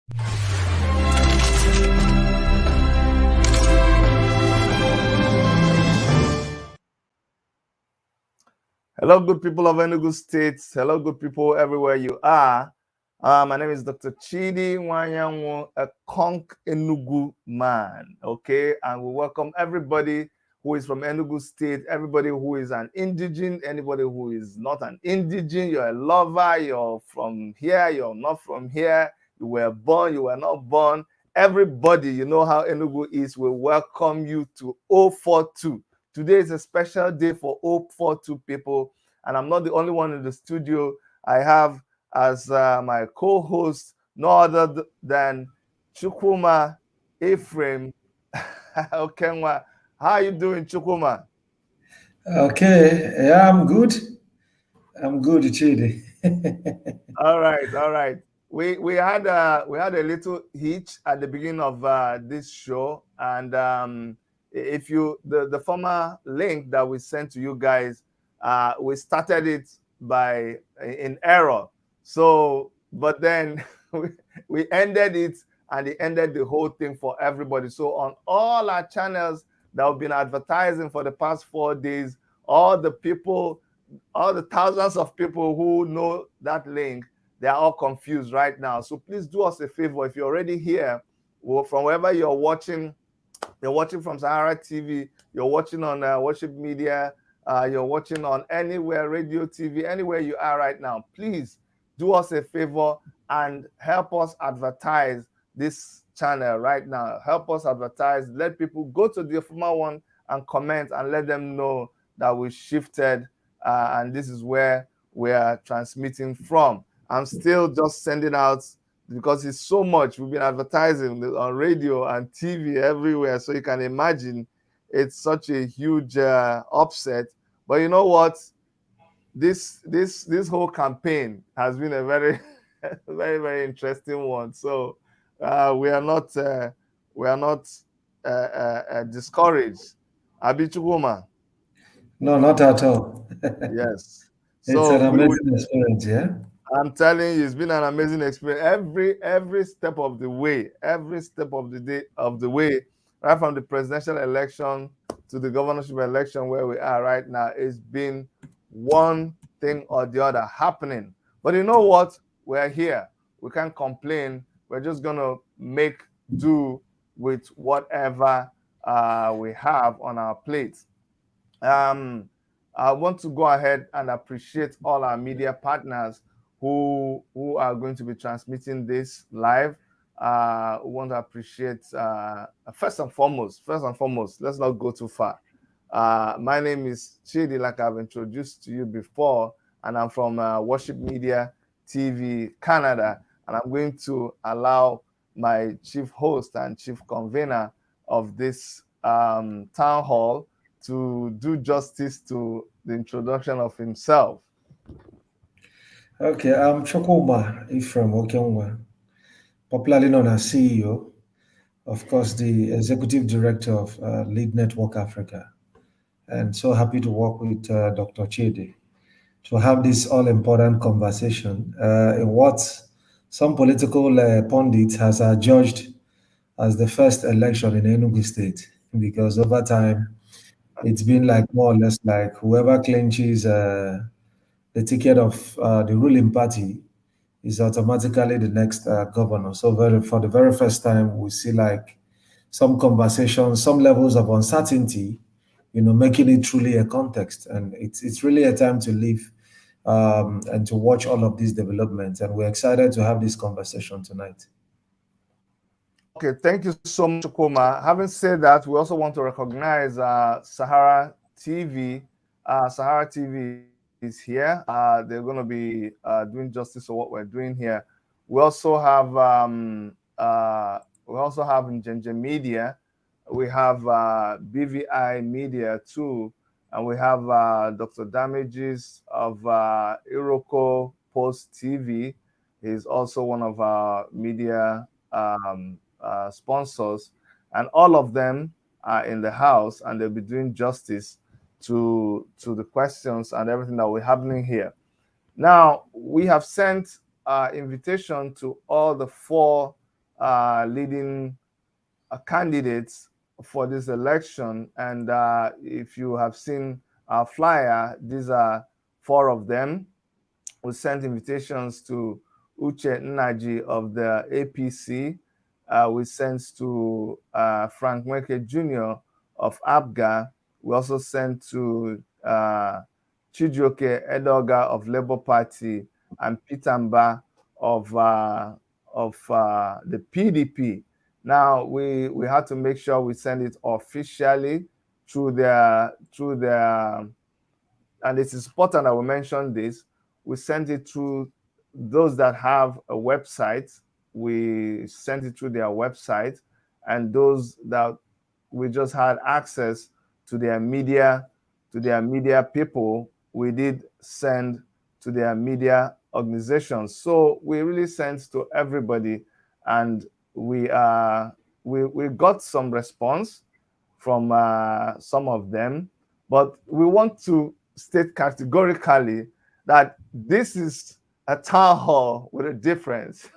Hello, good people of Enugu State. Hello, good people everywhere you are. My name is Dr. Chidi Wanyanwo, a conch Enugu man. Okay, and we welcome everybody who is from Enugu State, everybody who is an indigene, anybody who is not an indigene. You're a lover, you're from here, you're not from here, you were born, you were not born. Everybody, you know how Enugu is, will welcome you to 042. Today is a special day for 042 people, and I'm not the only one in the studio. I have as my co-host no other than Chukwuma Ephraim Okenwa. How are you doing, Chukwuma? Okay, yeah, I'm good. I'm good, Chidi. All right, all right. We had a little hitch at the beginning of this show, and if you the former link that we sent to you guys, we started it by in error. So, but then we ended it, and it ended the whole thing for everybody. So on all our channels that we've been advertising for the past 4 days, all the people, all the thousands of people who know that link, they are all confused right now. So please do us a favor. If you're already here, well, from wherever you're watching from Sahara TV, you're watching on Worship Media, you're watching on anywhere, radio, TV, anywhere you are right now, please do us a favor and help us advertise this channel right now. Help us advertise. Let people go to the former one and comment and let them know that we shifted and this is where we are transmitting from. I'm still just sending out because it's so much. We've been advertising on radio and TV everywhere, so you can imagine it's such a huge upset. But you know what? This whole campaign has been a very very interesting one. So we are not discouraged. Abichukuma. No, not at all. Yes. It's So an we will. amazing experience, yeah? I'm telling you, it's been an amazing experience. Every step of the way, every step of the day of the way, right from the presidential election to the governorship election where we are right now, it's been one thing or the other happening. But you know what? We're here. We can't complain. We're just gonna make do with whatever we have on our plates. Um, I want to go ahead and appreciate all our media partners who are going to be transmitting this live. We want to appreciate first and foremost, let's not go too far. My name is Chidi, like I've introduced to you before, and I'm from Worship Media TV Canada, and I'm going to allow my chief host and chief convener of this town hall to do justice to the introduction of himself. Okay, I'm Chokoma Ephraim Okenwa, popularly known as CEO, of course, the Executive Director of Lead Network Africa, and so happy to work with Dr. Chidi to have this all-important conversation in what some political pundits has judged as the first election in Enugu State, because over time it's been like more or less like whoever clinches the ticket of the ruling party is automatically the next governor. So for the very first time, we see like some conversations, some levels of uncertainty, making it truly a context. And it's really a time to live and to watch all of these developments. And we're excited to have this conversation tonight. Okay, thank you so much, Okoma. Having said that, we also want to recognize Sahara TV. Sahara TV is here. They're going to be doing justice to what we're doing here. We also have Njenje Media. We have BVI Media too, and we have Dr. Damages of Iroko Post TV. He's also one of our media sponsors, and all of them are in the house, and they'll be doing justice to the questions and everything that we're happening here. Now, we have sent invitation to all the four leading candidates for this election. And if you have seen our flyer, these are four of them. We sent invitations to Uche Nnaji of the APC. We sent to Frank Mweke Jr. of ABGA. We also sent to Chijioke Edoga of Labour Party and Peter Mba of the PDP. Now we had to make sure we send it officially through their and it is important that we mention this. We sent it through those that have a website. We sent it through their website, and those that we just had access to their media people, we did send to their media organizations. So we really sent to everybody, and we got some response from some of them, but we want to state categorically that this is a town hall with a difference.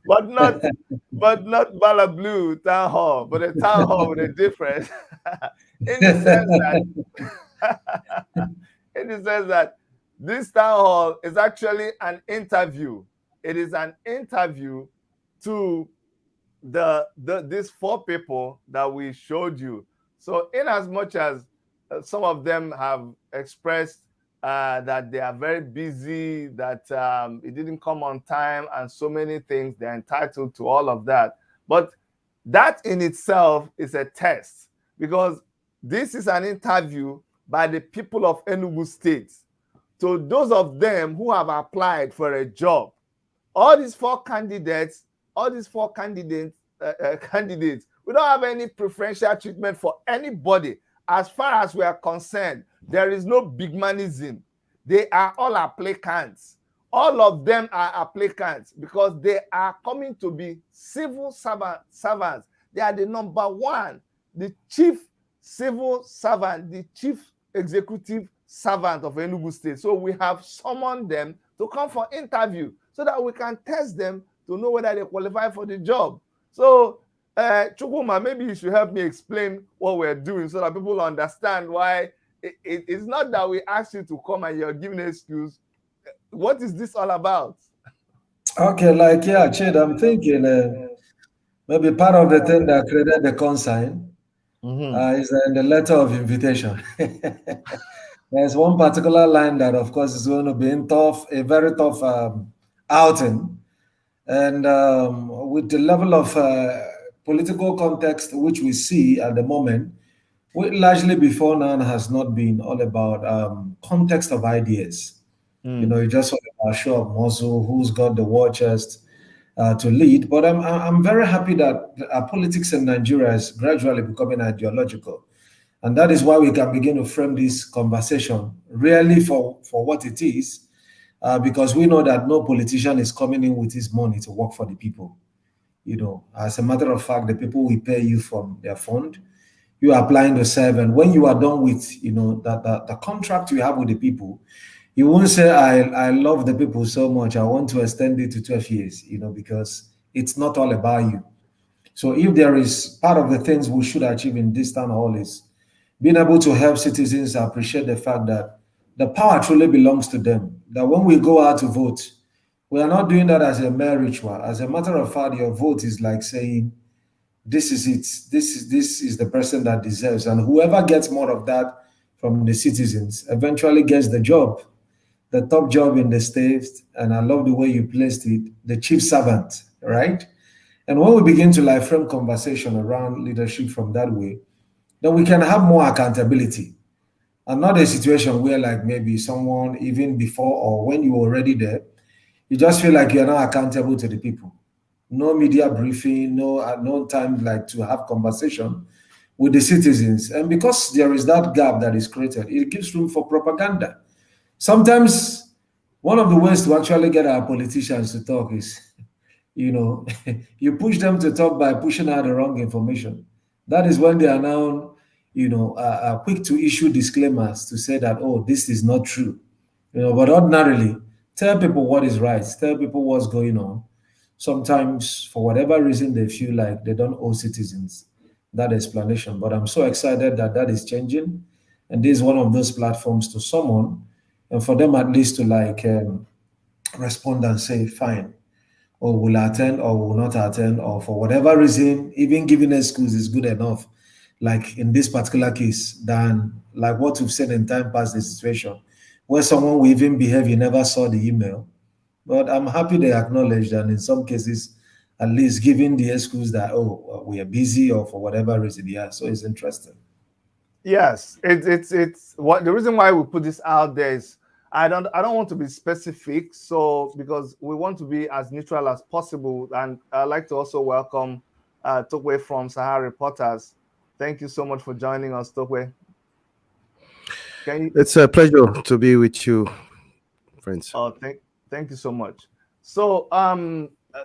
but not Bala Blue town hall, but a town hall with a difference. in the sense that in the sense that this town hall is actually an interview. It is an interview to these four people that we showed you. So in as much as some of them have expressed that they are very busy, that it didn't come on time, and so many things, they're entitled to all of that. But that in itself is a test, because this is an interview by the people of Enugu State. So those of them who have applied for a job, all these four candidates, candidates, we don't have any preferential treatment for anybody. As far as we are concerned, there is no big manism. They are all applicants. All of them are applicants because they are coming to be civil servants. They are the number one, the chief civil servant, the chief executive servant of Enugu State. So we have summoned them to come for interview so that we can test them to know whether they qualify for the job. So Chukwuma, maybe you should help me explain what we're doing so that people understand why it's not that we ask you to come and you're giving an excuse. What is this all about? Okay, Chid, I'm thinking maybe part of the thing that created the consign is in the letter of invitation. There's one particular line that, of course, is going to be a very tough outing. And with the level of political context which we see at the moment, largely before now has not been all about context of ideas. You just sort of show of muscle, who's got the war chest to lead. But I'm very happy that politics in Nigeria is gradually becoming ideological. And that is why we can begin to frame this conversation really for what it is, because we know that no politician is coming in with his money to work for the people. As a matter of fact, the people will pay you from their fund. You are applying to serve, and when you are done with, the contract you have with the people, you won't say, I love the people so much, I want to extend it to 12 years, because it's not all about you. So if there is part of the things we should achieve in this town hall is being able to help citizens appreciate the fact that the power truly belongs to them, that when we go out to vote, we are not doing that as a mere ritual. As a matter of fact, your vote is like saying, this is it. This is the person that deserves. And whoever gets more of that from the citizens eventually gets the job, the top job in the state. And I love the way you placed it, the chief servant, right? And when we begin to frame conversation around leadership from that way, then we can have more accountability. And not a situation where maybe someone, even before or when you were already there, you just feel like you're not accountable to the people. No media briefing, no time to have conversation with the citizens. And because there is that gap that is created, it gives room for propaganda. Sometimes one of the ways to actually get our politicians to talk is, you push them to talk by pushing out the wrong information. That is when they are now, quick to issue disclaimers to say that, oh, this is not true. But ordinarily, Tell people what is right. Tell people what's going on. Sometimes, for whatever reason, they feel like they don't owe citizens that explanation. But I'm so excited that that is changing, and this is one of those platforms to someone, and for them at least to respond and say, "Fine, or will attend or will not attend, or for whatever reason, even giving excuse is good enough. Like in this particular case, than like what we've said in time past the situation, where someone will even behave, you never saw the email. But I'm happy they acknowledge that in some cases, at least giving the excuse that, oh, we are busy or for whatever reason. Yeah, so it's interesting. Yes, it's what the reason why we put this out there is I don't want to be specific, so because we want to be as neutral as possible, and I'd like to also welcome Tokwe from Sahara Reporters. Thank you so much for joining us, Tokwe. Can you? It's a pleasure to be with you, friends. Oh, thank you so much. So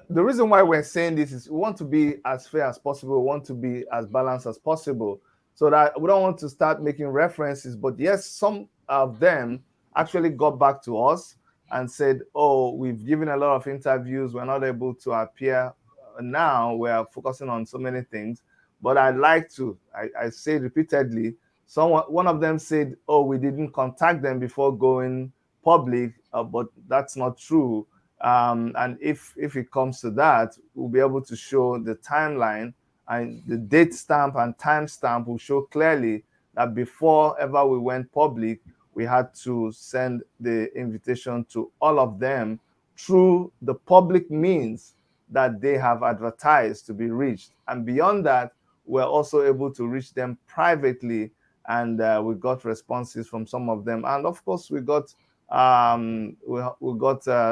the reason why we're saying this is we want to be as fair as possible. We want to be as balanced as possible, so that we don't want to start making references. But yes, some of them actually got back to us and said, "Oh, we've given a lot of interviews. We're not able to appear now. We're focusing on so many things." But I'd like to. I say repeatedly. One of them said, "Oh, we didn't contact them before going public," but that's not true. And if it comes to that, we'll be able to show the timeline, and the date stamp and time stamp will show clearly that before ever we went public, we had to send the invitation to all of them through the public means that they have advertised to be reached. And beyond that, we're also able to reach them privately, and we got responses from some of them. And of course, we got a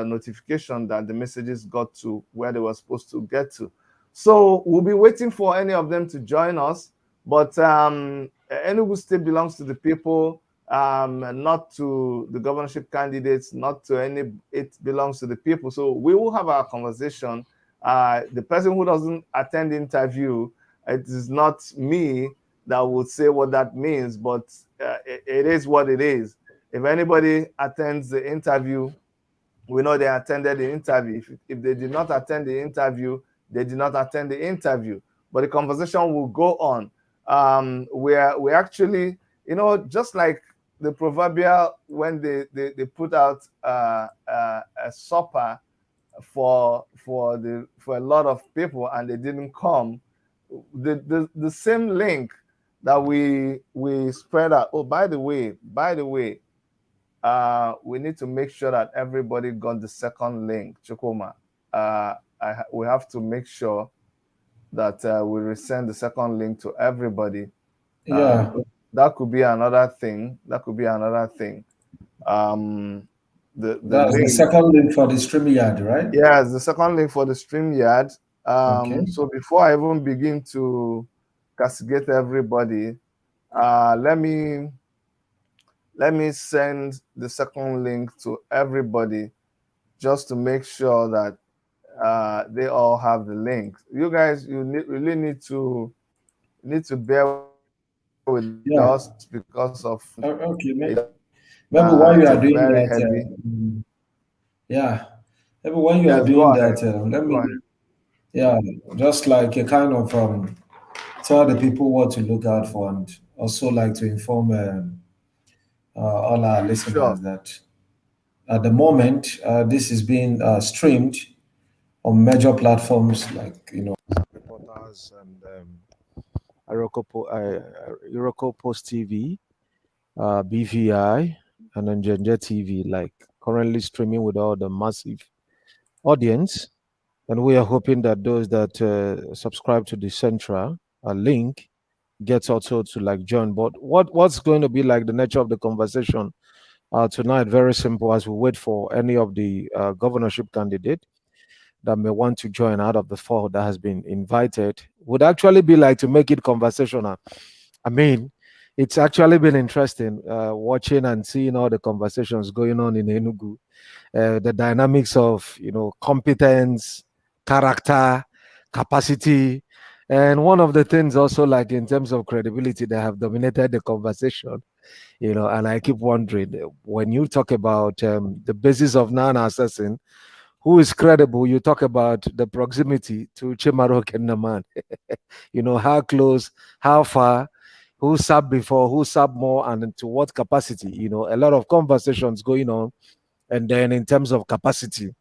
notification that the messages got to where they were supposed to get to. So we'll be waiting for any of them to join us. But Enugu State belongs to the people, not to the governorship candidates, not to any. It belongs to the people. So we will have our conversation. The person who doesn't attend the interview, it is not me that would say what that means, but it is what it is. If anybody attends the interview, we know they attended the interview. If they did not attend the interview, they did not attend the interview. But the conversation will go on. We actually, just like the proverbial when they put out a supper for a lot of people and they didn't come, the same link that we spread out. Oh, by the way, we need to make sure that everybody got the second link, Chukuma. We have to make sure that we resend the second link to everybody. Yeah. That could be another thing. That's The the link. second link for the StreamYard, right? Yes, the second link for the StreamYard. Okay. So before I even begin to castigate everybody, let me send the second link to everybody just to make sure that they all have the link. You guys, really need to bear with Yeah. us because of Okay. Maybe while you it's are a doing very that, heavy. yeah. Maybe when you are Yes, go doing ahead. that, let Go me, ahead. yeah, just like a kind of tell the people what to look out for, and also like to inform all our Sure. listeners that at the moment this is being streamed on major platforms like Reporters and Iroko Post TV, BVI, and then Genja TV, like currently streaming with all the massive audience. And we are hoping that those that subscribe to the Central link gets also to like join. But what's going to be like the nature of the conversation tonight? Very simple. As we wait for any of the governorship candidate that may want to join out of the four that has been invited, would actually be like to make it conversational. I mean, it's actually been interesting watching and seeing all the conversations going on in Enugu, the dynamics of competence, character, capacity, and one of the things also like in terms of credibility that have dominated the conversation And I keep wondering, when you talk about the basis of non-assassin, who is credible? You talk about the proximity to Chimarok and Naman. How close, how far, who sub before, who sub more, and to what capacity. A lot of conversations going on. And then in terms of capacity,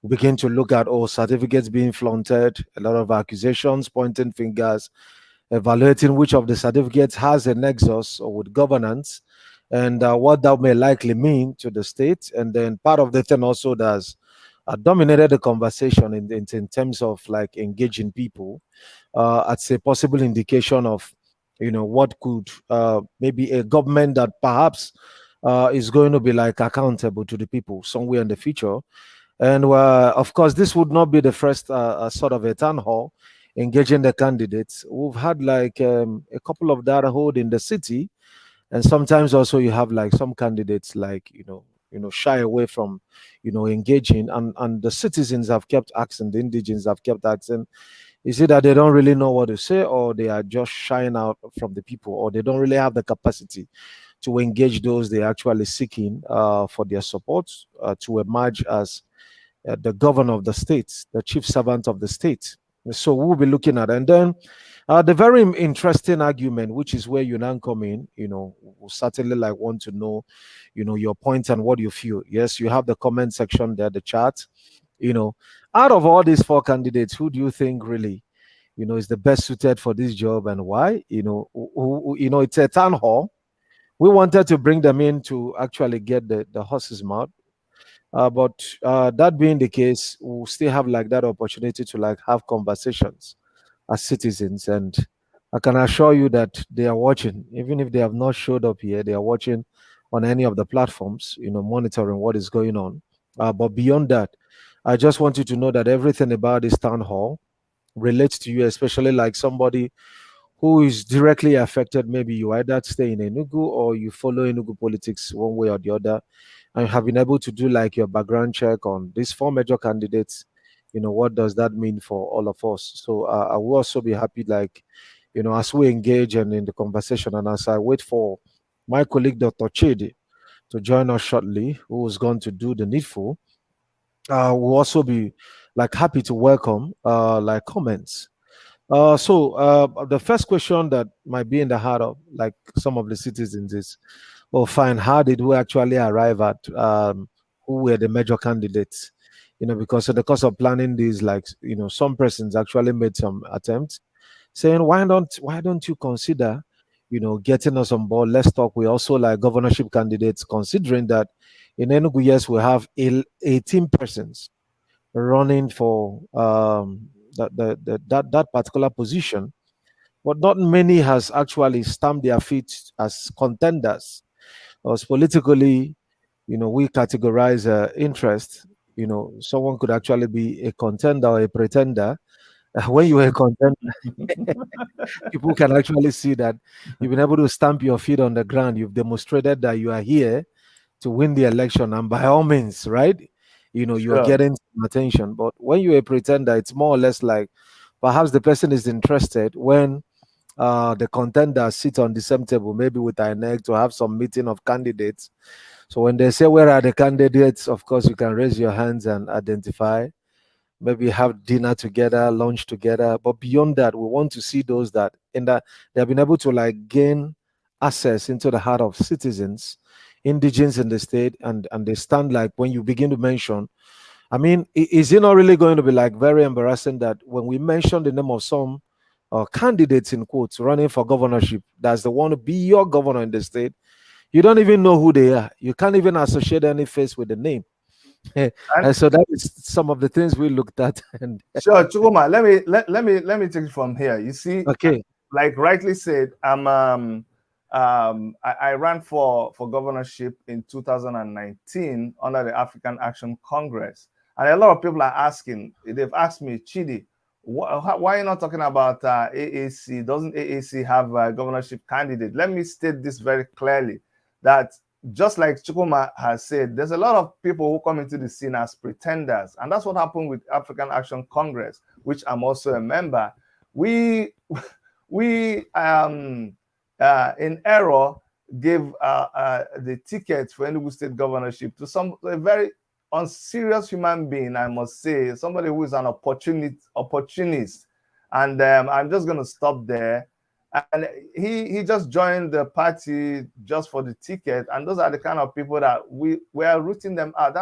we begin to look at all certificates being flaunted, a lot of accusations, pointing fingers, evaluating which of the certificates has a nexus or with governance, and what that may likely mean to the state. And then part of the thing also that's dominated the conversation in terms of like engaging people as a possible indication of what could maybe a government that perhaps is going to be like accountable to the people somewhere in the future. And of course, this would not be the first sort of a town hall engaging the candidates. We've had like a couple of that hold in the city, and sometimes also you have like some candidates like shy away from engaging, and the citizens have kept asking, the indigenes have kept asking, is it that they don't really know what to say, or they are just shying out from the people, or they don't really have the capacity to engage those they're actually seeking for their support to emerge as the governor of the state, the chief servant of the state. So we'll be looking at, and then the very interesting argument, which is where you now come in, we'll certainly like want to know, your point and what you feel. Yes, you have the comment section there, the chat. Out of all these four candidates, who do you think really, is the best suited for this job and why? It's a town hall. We wanted to bring them in to actually get the horse's mouth. But that being the case, we'll still have like that opportunity to like have conversations as citizens. And I can assure you that they are watching, even if they have not showed up here, they are watching on any of the platforms, monitoring what is going on. But beyond that, I just want you to know that everything about this town hall relates to you, especially like somebody who is directly affected. Maybe you either stay in Enugu or you follow Enugu politics one way or the other, and have been able to do like your background check on these four major candidates. What does that mean for all of us? So I will also be happy, like, as we engage and in the conversation, and as I wait for my colleague Dr. Chidi to join us shortly, who is going to do the needful. We'll also be like happy to welcome like comments. So the first question that might be in the heart of like some of the citizens is, well, fine, how did we actually arrive at who were the major candidates? Because in the course of planning these, like, some persons actually made some attempts saying, why don't you consider, getting us on board? Let's talk. We also like governorship candidates, considering that in Enugu, yes, we have 18 persons running for that particular position, but not many has actually stamped their feet as contenders. Because politically, we categorize interest. Someone could actually be a contender or a pretender. When you are a contender, people can actually see that you've been able to stamp your feet on the ground. You've demonstrated that you are here to win the election, and by all means, right? You're getting some attention. But when you're a pretender, it's more or less like perhaps the person is interested when the contenders sit on the same table, maybe with INEC, to have some meeting of candidates. So when they say, where are the candidates? Of course, you can raise your hands and identify. Maybe have dinner together, lunch together. But beyond that, we want to see those that they have been able to like gain access into the heart of citizens, indigenes in the state, and they stand like, when you begin to mention, I mean, is it not really going to be like very embarrassing that when we mention the name of some candidates in quotes running for governorship, that's the one to be your governor in the state, you don't even know who they are. You can't even associate any face with the name. And so that is some of the things we looked at. And sure, Chukuma, let me take it from here. You see, okay, like rightly said, I ran for governorship in 2019 under the African Action Congress, and a lot of people are asking. They've asked me, Chidi, why are you not talking about AAC? Doesn't AAC have a governorship candidate? Let me state this very clearly, that just like Chukuma has said, there's a lot of people who come into the scene as pretenders, and that's what happened with African Action Congress, which I'm also a member. We in error gave the ticket for Enugu State governorship to a very unserious human being, I must say, somebody who is an opportunist. And I'm just going to stop there. And he just joined the party just for the ticket. And those are the kind of people that we are rooting them out.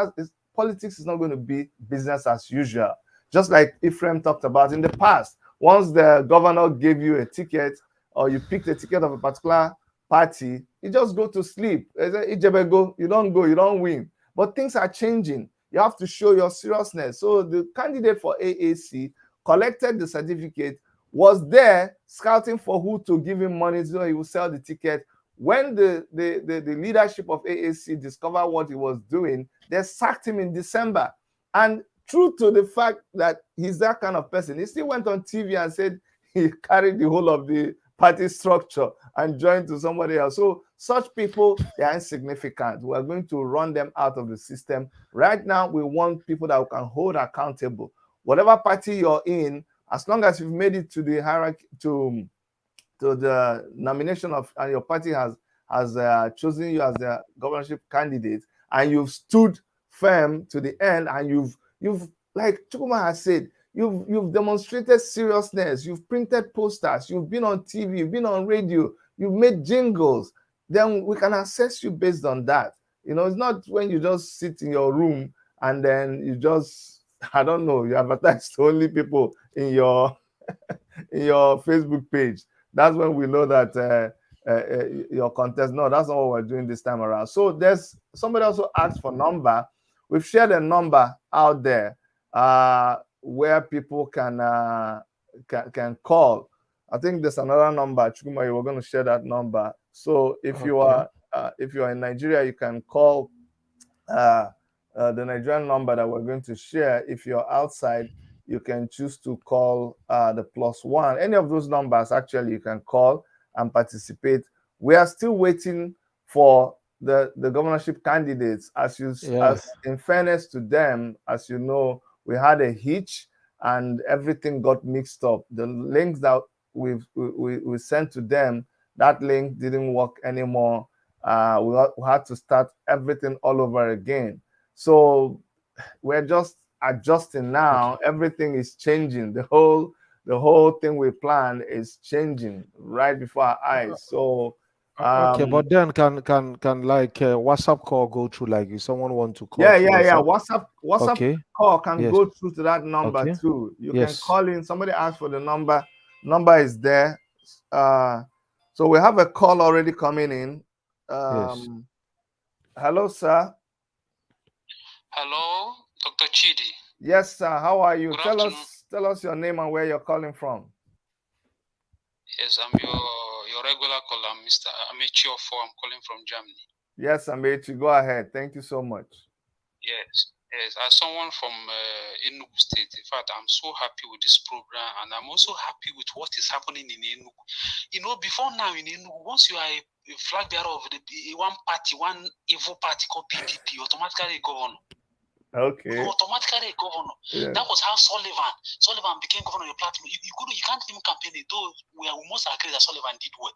Politics is not going to be business as usual. Just like Ephraim talked about in the past. Once the governor gave you a ticket or you picked a ticket of a particular party, you just go to sleep. You don't go, you don't win. But things are changing. You have to show your seriousness. So the candidate for AAC collected the certificate, was there scouting for who to give him money so he would sell the ticket. When the leadership of AAC discovered what he was doing, they sacked him in December. And true to the fact that he's that kind of person, he still went on TV and said he carried the whole of the party structure and joined to somebody else. So such people, they are insignificant. We are going to run them out of the system. Right now, we want people that we can hold accountable. Whatever party you're in, as long as you've made it to the hierarchy, to the nomination of, and your party has chosen you as the governorship candidate, and you've stood firm to the end, and you've like Chukuma has said, you've demonstrated seriousness, you've printed posters, you've been on TV, you've been on radio, you've made jingles, then we can assess you based on that. You know, it's not when you just sit in your room and then you just, I don't know, you advertise to only people in your in your Facebook page. That's when we know that your contest. No, that's not what we're doing this time around. So there's somebody also asked for number. We've shared a number out there where people can call. I think there's another number. Chukuma, you were going to share that number. So if you are in Nigeria, you can call the Nigerian number that we're going to share. If you're outside, you can choose to call the +1. Any of those numbers, actually, you can call and participate. We are still waiting for the governorship candidates. As in fairness to them, as you know, we had a hitch and everything got mixed up. The links that we sent to them, that link didn't work anymore. We had to start everything all over again. So we're just adjusting now. Everything is changing. The whole thing we planned is changing right before our eyes. So okay, but then can like WhatsApp call go through? Like if someone want to call? Yeah. WhatsApp call can go through to that number too. You can call in. Somebody asked for the number. Number is there. So we have a call already coming in. Hello, sir. Hello, Dr. Chidi. Yes, sir. How are you? Good Tell us your name and where you're calling from. Yes, I'm your regular caller, Mr. Amechi Ofo. I'm calling from Germany. Yes, Amechi. Go ahead. Thank you so much. Yes. As someone from Enugu State, in fact, I'm so happy with this program, and I'm also happy with what is happening in Enugu. You know, before now in Enugu, once you are a flag bearer of one party, one evil party called PDP, automatically a governor. Okay. Automatically a governor. Yeah. That was how Sullivan became governor of your platform. You can't even campaign it, though we must agree that Sullivan did well.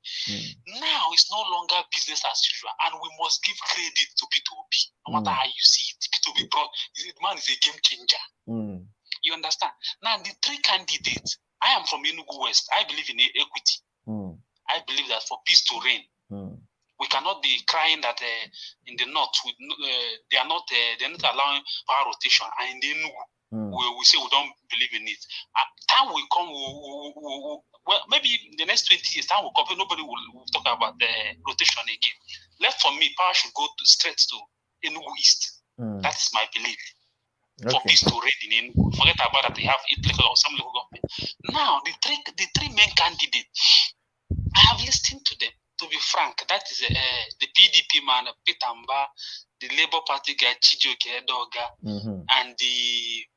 Now it's no longer business as usual, and we must give credit to P2OB, no matter how you see it. P2OB the man is a game changer. You understand? Now the three candidates, I am from Enugu West. I believe in equity. I believe that for peace to reign. We cannot be crying that in the north they're not allowing power rotation, and in the Enugu we say we don't believe in it. Time will come, well, maybe in the next 20 years, time will come, nobody will talk about the rotation again. Left for me, power should go straight to Enugu East. That is my belief. For peace to reign in Enugu. Forget about that they have 8 local or some local government. Now the three main candidates, I have listened to them. To be frank, that is the PDP man, Pitamba, the Labour Party guy, Chijioke Edoga, and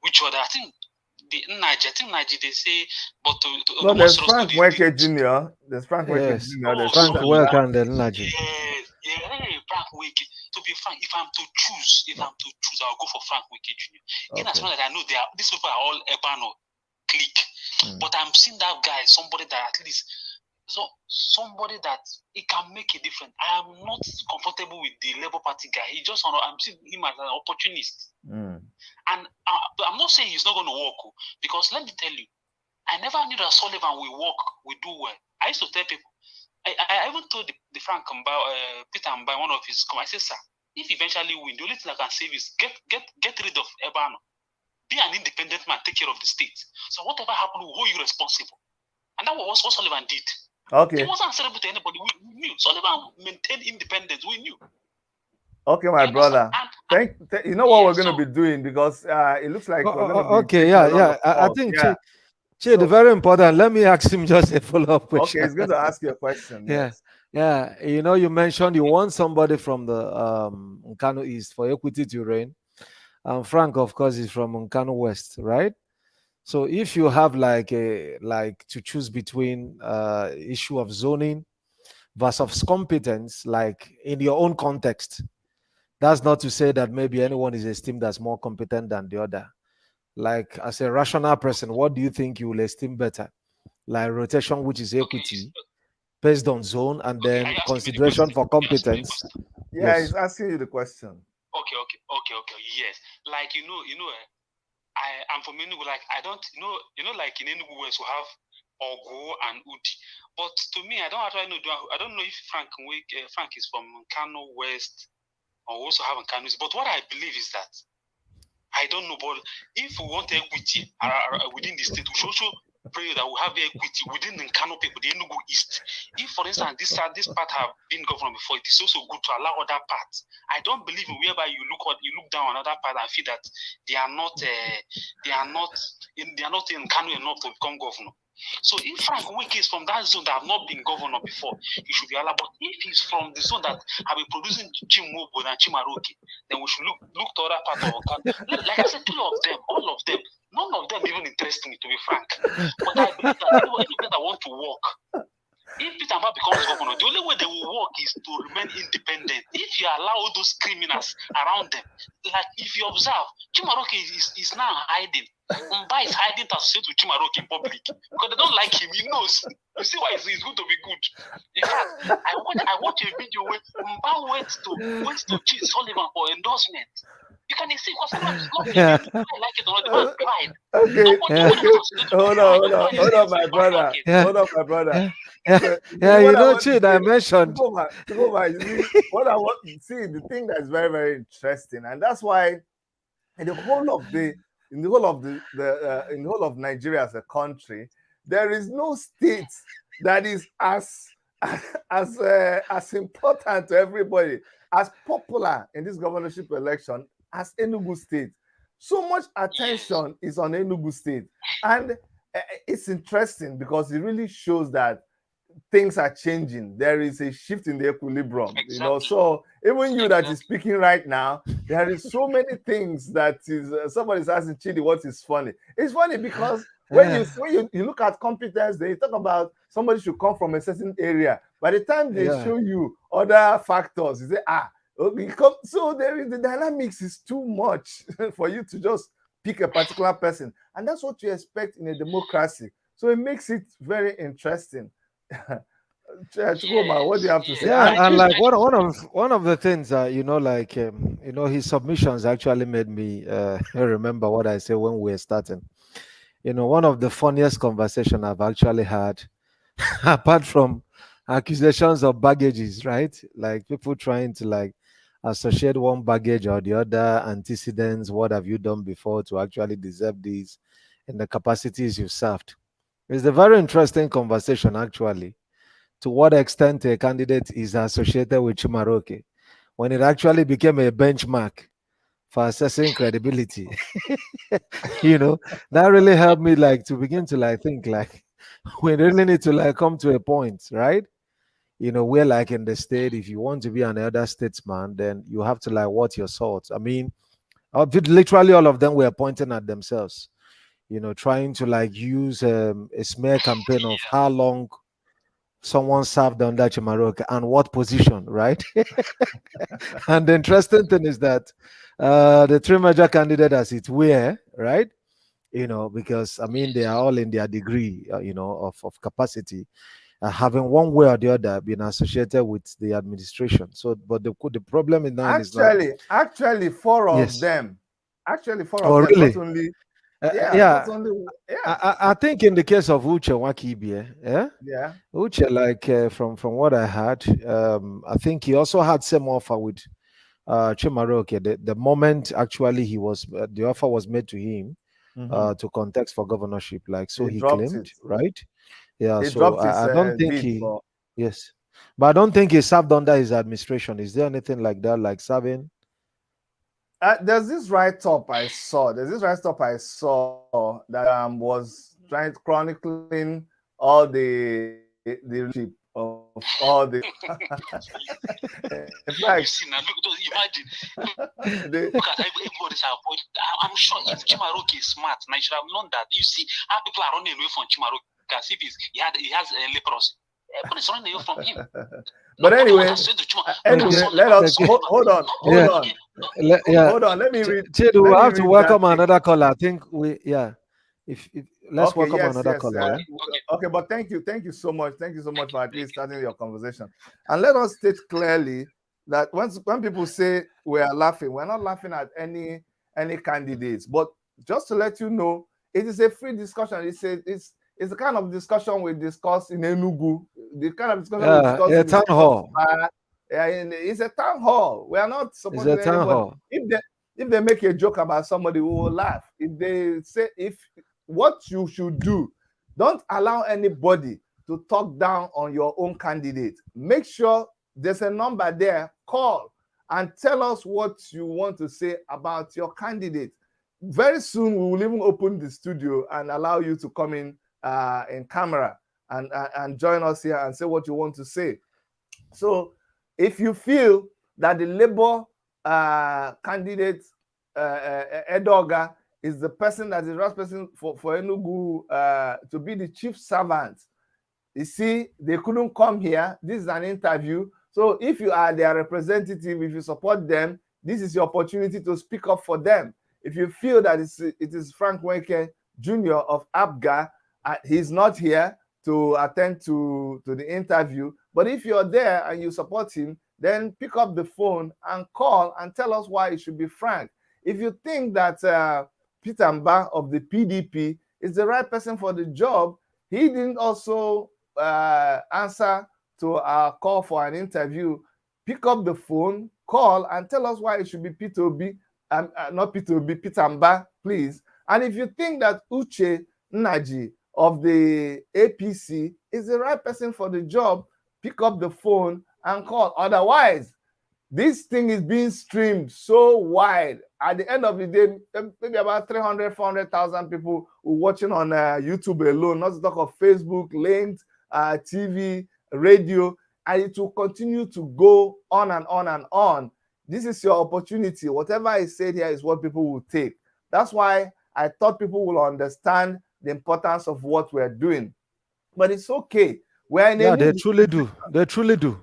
which other? I think the Naji, they say, but there's Frank Weke Jr. There's Frank Weke Jr. There's Frank Weke and then Naji. Frank Weke. To be frank, if I'm to choose, I'll go for Frank Weke Jr. In as much as I know these people are all urban or clique, but I'm seeing that guy, somebody that at least So somebody that it can make a difference. I am not comfortable with the Labour Party guy. I'm seeing him as an opportunist. And I'm not saying he's not going to work, because let me tell you, I never knew that Sullivan will work, will do well. I used to tell people, I even told the Frank Peter Mbai, one of his comments, I said, sir, if eventually win, the only thing I can save is get rid of Ebano. Be an independent man, take care of the state. So whatever happened, we'll hold you responsible. And that was what Sullivan did. Okay. He wasn't answerable to anybody. We knew. Sullivan maintained independence. We knew. Okay, my brother. You know what we're going to be doing, because it looks like we're going to be. Okay, yeah. I think the very important. Let me ask him just a follow-up question. Okay, he's going to ask you a question. Yes. Yeah. You know, you mentioned you want somebody from the Nkanu East for equity to reign. Frank, of course, is from Nkanu West, right? So if you have like to choose between issue of zoning versus competence, like in your own context, that's not to say that maybe anyone is esteemed as more competent than the other. Like as a rational person, what do you think you will esteem better? Like rotation, which is equity, based on zone, and then consideration for competence. Yeah, yes. He's asking you the question. Okay. Yes, like I'm from Enugu. Like I don't like in Enugu West we have Ogo and Udi, but to me I don't actually know. I don't know if Frank is from Kano West or also have Kano East. But what I believe is that I don't know. But if we want equity within the state, we should also pray that we have equity within the Kano people, the Enugu East. If, for instance, this part have been governed before, it is also good to allow other parts. I don't believe in whereby you look down on other part and feel that they are not in Kano enough to become governor. So if Frank Wike is from that zone that have not been governor before, he should be allowed. But if he's from the zone that have been producing Jim Mobo and Chimaroke, then we should look to other part of Kano. Like I said, all of them. None of them even interest me, to be frank. But I believe that anybody that want to work, if Peter Mba becomes governor, the only way they will work is to remain independent. If you allow all those criminals around them, like if you observe, Chimaroke is now hiding. Mba is hiding to associate with Chimaroke in public because they don't like him. He knows. You see why it's good to be good. In fact, I watched a video where Mba went to Chief Sullivan for endorsement. You can see because sometimes I like it or not, the man cried. Okay. Hold on, my brother. Hold on, my brother. Chid, I mentioned. What I want to see, the thing that's very, very interesting, and that's why in the whole of Nigeria as a country, there is no state that is as important to everybody, as popular in this governorship election as Enugu State. So much attention is on Enugu State, and it's interesting because it really shows that things are changing. There is a shift in the equilibrium, exactly. So even you that is speaking right now, there is so many things that is somebody's asking Chidi what is funny. It's funny because when you look at competence, they talk about somebody should come from a certain area. By the time they show you other factors, you say, so there is the dynamics is too much for you to just pick a particular person. And that's what you expect in a democracy. So it makes it very interesting. Chukuma, what do you have to say? And like one of the things his submissions actually made me remember what I said when we were starting. One of the funniest conversations I've actually had, apart from accusations of baggages, right? Like people trying to associate one baggage or the other, antecedents, what have you done before to actually deserve these in the capacities you served. It's a very interesting conversation, actually, to what extent a candidate is associated with Chimaroke, when it actually became a benchmark for assessing credibility. That really helped me to begin to think we really need to come to a point, right? Where in the state, if you want to be an elder statesman, then you have to what your salt. I mean, literally all of them were pointing at themselves, trying to use a smear campaign of how long someone served under Chimaroke and what position, right? And the interesting thing is that the three major candidates, as it were, right? Because I mean they are all in their degree, of capacity. having one way or the other been associated with the administration. So, but the problem in now is not. Actually, four of Yes. them. Actually, four Oh, of them. really? Not only. Uh, Yeah. yeah. Not only. Yeah. I think in the case of Uche Wakibi, Yeah. Uche, like from what I heard, I think he also had same offer with Chimaroke. The moment actually he was the offer was made to him to contest for governorship, like so He he dropped claimed, it. right? Yeah. He So dropped his I don't think bid he. for. Yes, but I don't think he served under his administration. Is there anything like that, like serving? There's this write-up I saw. That was trying to chronicling all the relationship of all the. In fact, You see now, look, imagine. the, Look at everybody's avoid. I'm sure if Chimaroke is smart, now you should have known that. You see how people are running away from Chimaroke as if he has leprosy. Everybody's running away from him. but anyway, let us hold on. Hold on. Let me read. Chidu, we have to welcome that another caller. I think if let's okay, welcome yes, another yes. caller. Okay, but thank you so much for at least starting your conversation. And let us state clearly that when people say we are laughing, we're not laughing at any candidates, but just to let you know, it is a free discussion. It's the kind of discussion we discuss in Enugu, the kind of discussion we discuss in town hall. It's a town hall. We are not supporting It's a town anybody. hall. If they make a joke about somebody, we will laugh. If they say what you should do, don't allow anybody to talk down on your own candidate. Make sure there's a number there. Call and tell us what you want to say about your candidate. Very soon, we will even open the studio and allow you to come in camera and join us here and say what you want to say. So if you feel that the Labour candidate, Edoga, is the person that is the right person for Enugu to be the chief servant, you see, they couldn't come here. This is an interview. So if you are their representative, if you support them, this is your opportunity to speak up for them. If you feel that it is Frank Weke Jr. of APGA, he's not here to attend to the interview. But if you're there and you support him, then pick up the phone and call and tell us why it should be Frank. If you think that Peter Mba of the PDP is the right person for the job, he didn't also answer to our call for an interview. Pick up the phone, call, and tell us why it should be Peter Obi, not Peter Obi, Peter Mba, please. And if you think that Uche Nnaji of the APC is the right person for the job, pick up the phone and call. Otherwise, this thing is being streamed so wide. At the end of the day, maybe about 300, 400,000 people watching on YouTube alone, not to talk of Facebook, linked, TV, radio, and it will continue to go on and on and on. This is your opportunity. Whatever I said here is what people will take. That's why I thought people will understand the importance of what we're doing. But it's okay. They truly do. They truly do.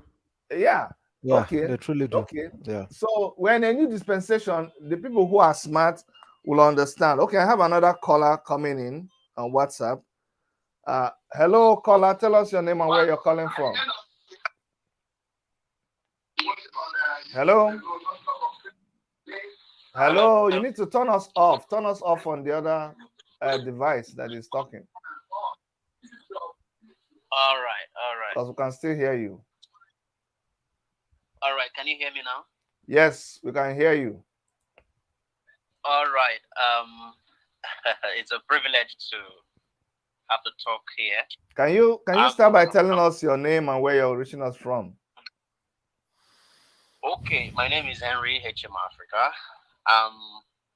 Yeah. Yeah, okay. They truly do. Okay. Yeah. So when a new dispensation, the people who are smart will understand. Okay, I have another caller coming in on WhatsApp. Hello, caller. Tell us your name and where you're calling from. Hello. Hello. You need to turn us off. Turn us off on the other device that is talking. All right. Because we can still hear you. All right. Can you hear me now? Yes, we can hear you. All right. It's a privilege to have to talk here. Can you start by telling us your name and where you're reaching us from? Okay, my name is Henry HM Africa. I'm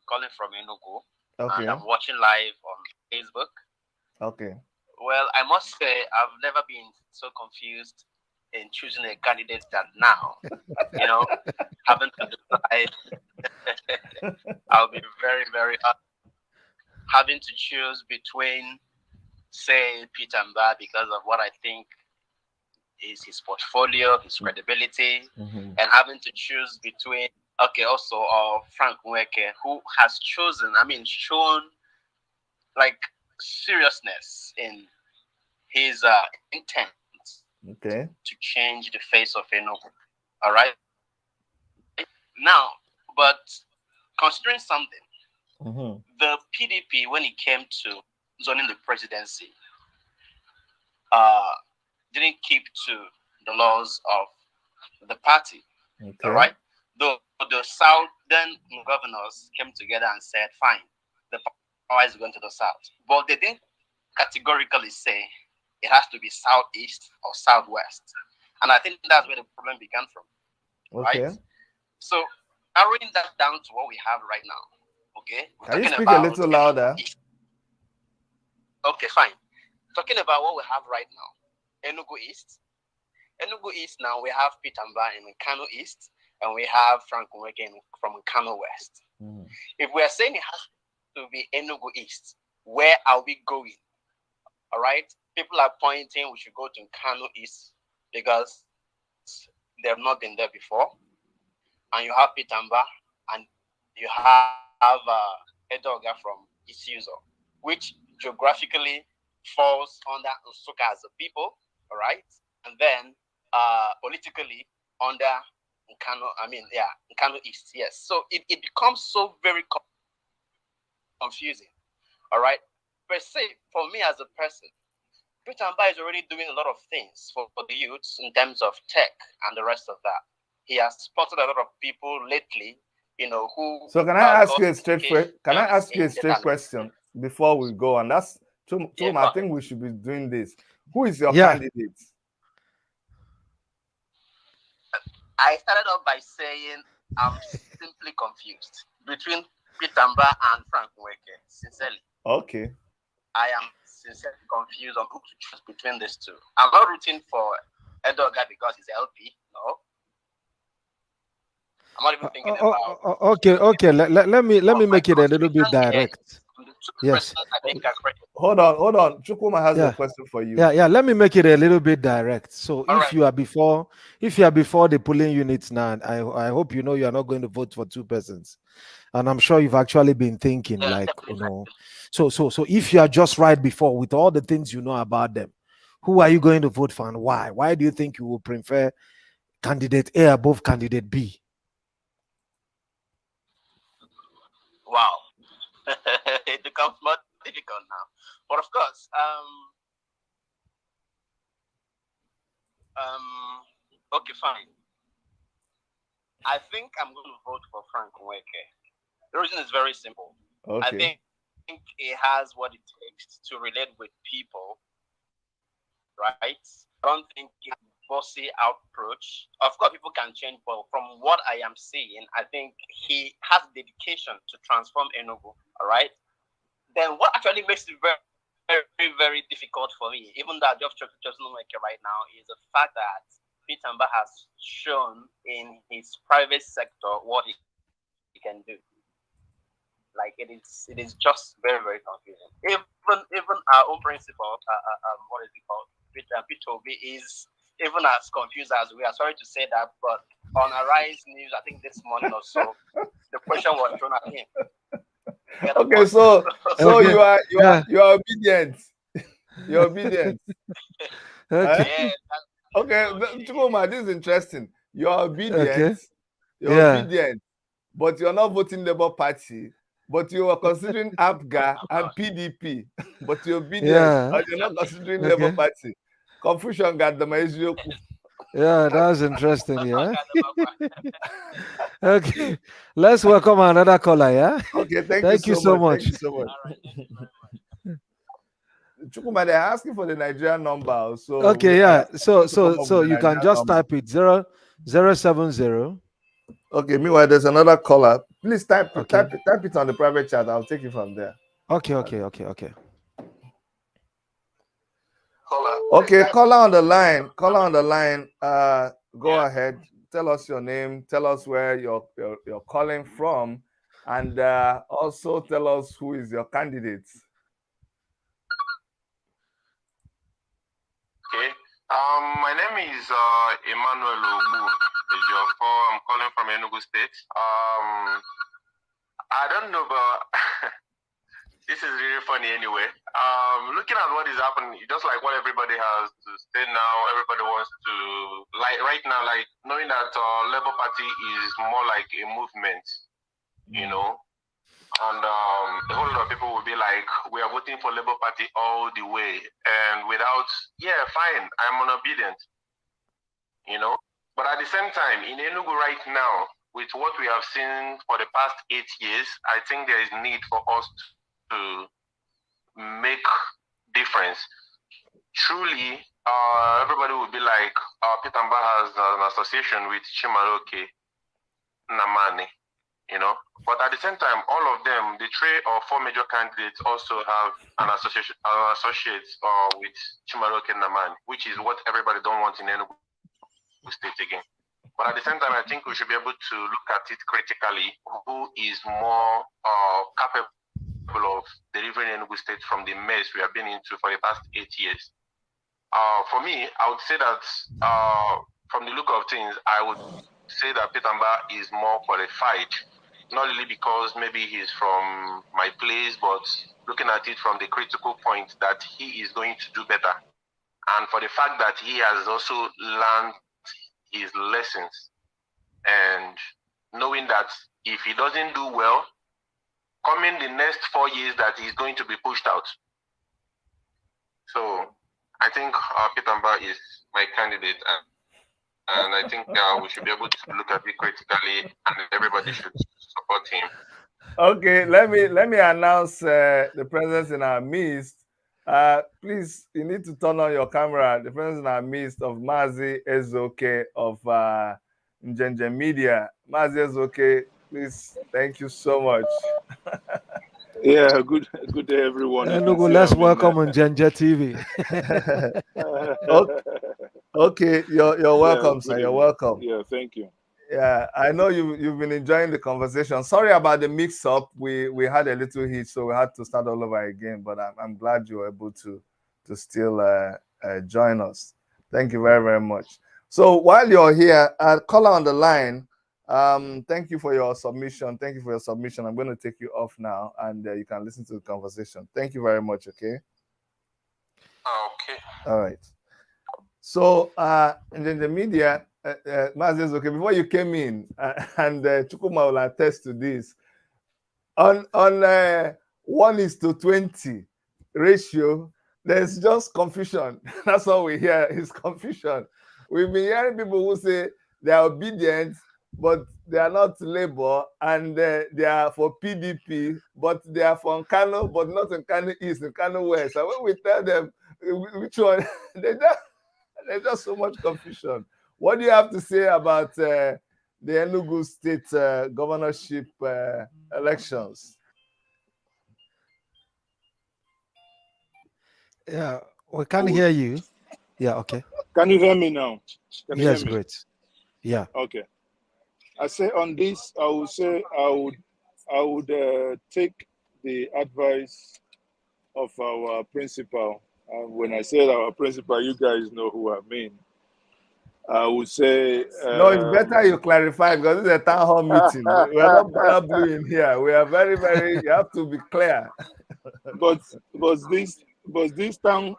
calling from Enugu. Okay. And I'm watching live on Facebook. Okay. Well, I must say I've never been so confused in choosing a candidate than now. Having to decide. I'll be very, very having to choose between, say, Peter Mba because of what I think is his portfolio, his credibility, and having to choose between, also Frank Nweke, who has shown like seriousness in his intent Okay. To change the face of Enugu. All right. Now, but considering something, the PDP, when it came to zoning the presidency, didn't keep to the laws of the party. Okay. All right. The southern governors came together and said, fine, the power is going to the south. But they didn't categorically say it has to be southeast or southwest. And I think that's where the problem began from. Okay. Right? So narrowing that down to what we have right now. Okay. Can you speak a little louder? Okay, fine. Talking about what we have right now. Enugu East. Enugu East now, we have Pitamba in Kano East, and we have Frank Nweke from Kano West. If we are saying it has to be Enugu East, where are we going? All right? People are pointing we should go to Kano East because they have not been there before. And you have Pitamba, and you have Edoga from Isuzo, which geographically falls under Nsukka as a people, all right? And then politically under Nkano East, yes. So it becomes so very confusing, all right? Per se, for me as a person, Pitamba is already doing a lot of things for the youths in terms of tech and the rest of that. He has spotted a lot of people lately, who. So can I ask you a straight question before we go? And that's I think we should be doing this. Who is your candidate? I started off by saying I'm simply confused between Pitamba and Frank Nweke. Sincerely. Okay. I am sincerely confused on who to choose between these two. I'm not rooting for Edoga because he's LP. No. I'm not even thinking about. Okay. Let me make it a little bit direct. Yes. Hold on. Chukuma has a question for you. Yeah. Let me make it a little bit direct. So if you are before the polling units now, I hope you know you are not going to vote for two persons. And I'm sure you've actually been thinking, So if you are just right before with all the things you know about them, who are you going to vote for and why? Why do you think you will prefer candidate A above candidate B? Wow. It becomes more difficult now. But of course, okay, fine. I think I'm going to vote for Frank Nweke. The reason is very simple. Okay. I think he has what it takes to relate with people, right? I don't think he has a bossy approach. Of course, people can change, but from what I am seeing, I think he has dedication to transform Enugu, all right? Then what actually makes it very, very, very difficult for me, even though I just Nweke right now, is the fact that Pitamba has shown in his private sector what he can do. Like it is just very, very confusing. Even our own principal, what is it called? P2B is even as confused as we are. Sorry to say that, but on Arise News, I think this morning or so, the question was thrown at him. Okay, so okay. you are obedient. You're obedient. Okay. Okay, Chukuma, this is interesting. You're obedient. Okay. You're obedient, but you're not voting Labour Party. But you are considering APGA and PDP, but you're obedient, and you're not considering Labour Party. Confusion got the issue. Yeah, that's interesting. Yeah. Okay, let's welcome another caller. Yeah. Okay, thank you so much. Thank you so much. Chukuma, they're asking for the Nigerian number. So okay, yeah. So you can just type it 0070. Okay, meanwhile, there's another caller. Please type it on the private chat. I'll take it from there. Okay. Okay, caller on the line. Go ahead. Tell us your name. Tell us where you're calling from, and also tell us who is your candidate. Okay. My name is Emmanuel Obu. I'm calling from Enugu State. I don't know, but this is really funny anyway. Looking at what is happening, just like what everybody has to say now, everybody wants to, like right now, like knowing that Labour Party is more like a movement, you know, and a whole lot of people will be like, we are voting for Labour Party all the way, and without, yeah, fine, I'm unobedient, you know. But at the same time, in Enugu right now, with what we have seen for the past 8 years, I think there is need for us to make difference. Truly, everybody will be like, Pitamba has an association with Chimaroke Namani, you know. But at the same time, all of them, the 3 or 4 major candidates also have an association, with Chimaroke Namani, which is what everybody don't want in Enugu State again. But at the same time, I think we should be able to look at it critically. Who is more capable of delivering Enugu State from the mess we have been into for the past 8 years? For me, I would say that from the look of things, I would say that Pitamba is more qualified. Not really because maybe he's from my place, but looking at it from the critical point that he is going to do better. And for the fact that he has also learned his lessons, and knowing that if he doesn't do well, coming the next 4 years that he's going to be pushed out. So I think Pitamba is my candidate, and I think we should be able to look at it critically, and everybody should support him. Okay, let me announce the presence in our midst. Please, you need to turn on your camera. The presence in our midst of Mazi Ezoke of Njenje Media. Mazi Ezoke, please, thank you so much. Yeah, good day, everyone. Enugu, let's welcome on Njenje TV. Okay, you're welcome, sir. You're welcome. Yeah, thank you. Yeah, I know you've been enjoying the conversation. Sorry about the mix-up. We had a little heat, so we had to start all over again. But I'm glad you were able to still join us. Thank you very, very much. So while you're here, caller on the line, thank you for your submission. Thank you for your submission. I'm going to take you off now, and you can listen to the conversation. Thank you very much. Okay. Okay. All right. So in the media. Mazes, okay, before you came in, and Chukuma will attest to this, on 1:20 ratio, there's just confusion. That's all we hear is confusion. We've been hearing people who say they are obedient, but they are not Labour, and they are for PDP, but they are from Kano, but not in Kano East, in Kano West. And when we tell them which one, there's just so much confusion. What do you have to say about the Enugu State governorship elections? Yeah, we can't hear you. Yeah, okay. Can you hear me now? Yes, great. Yeah. Okay. I say on this, I would say I would take the advice of our principal. When I say our principal, you guys know who I mean. I would say... no, it's better you clarify, because it's a town hall meeting. We are not blue in here. We are very, very... You have to be clear. but this town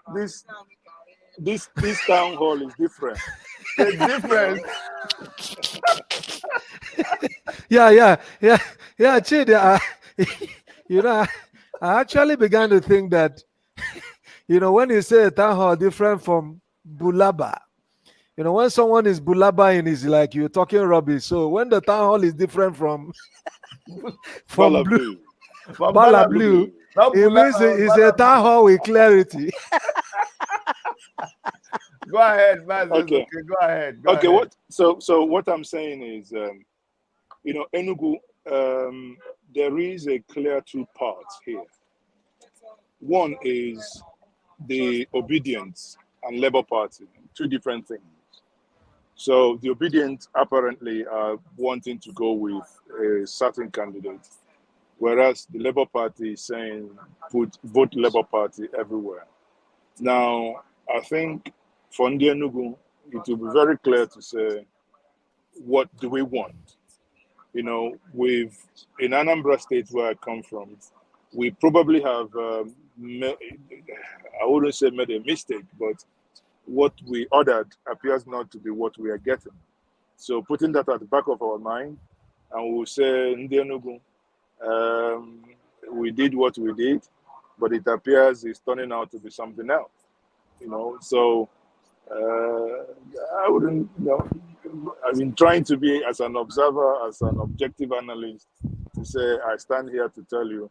hall is different. It's different. Yeah. Chidi, you know, I actually began to think that, you know, when you say a town hall different from Bulaba, you know, when someone is Bulabaing, is like you're talking rubbish. So when the town hall is different from Blue, Bala Blue, it means it's a town hall with clarity. Go ahead, man. Okay. Go ahead. Go ahead. What? So what I'm saying is, you know, Enugu, there is a clear 2 parts here. One is the Obedience and Labour Party, 2 different things. So the Obedient apparently are wanting to go with a certain candidate, whereas the Labour Party is saying vote Labour Party everywhere. Now, I think for Enugu, it will be very clear to say, what do we want? You know, in Anambra State, where I come from, we probably have, I wouldn't say made a mistake, but what we ordered appears not to be what we are getting. So putting that at the back of our mind, and we'll say, Enugu, we did what we did, but it appears it's turning out to be something else. So I wouldn't, I've been trying to be as an observer, as an objective analyst, to say I stand here to tell you,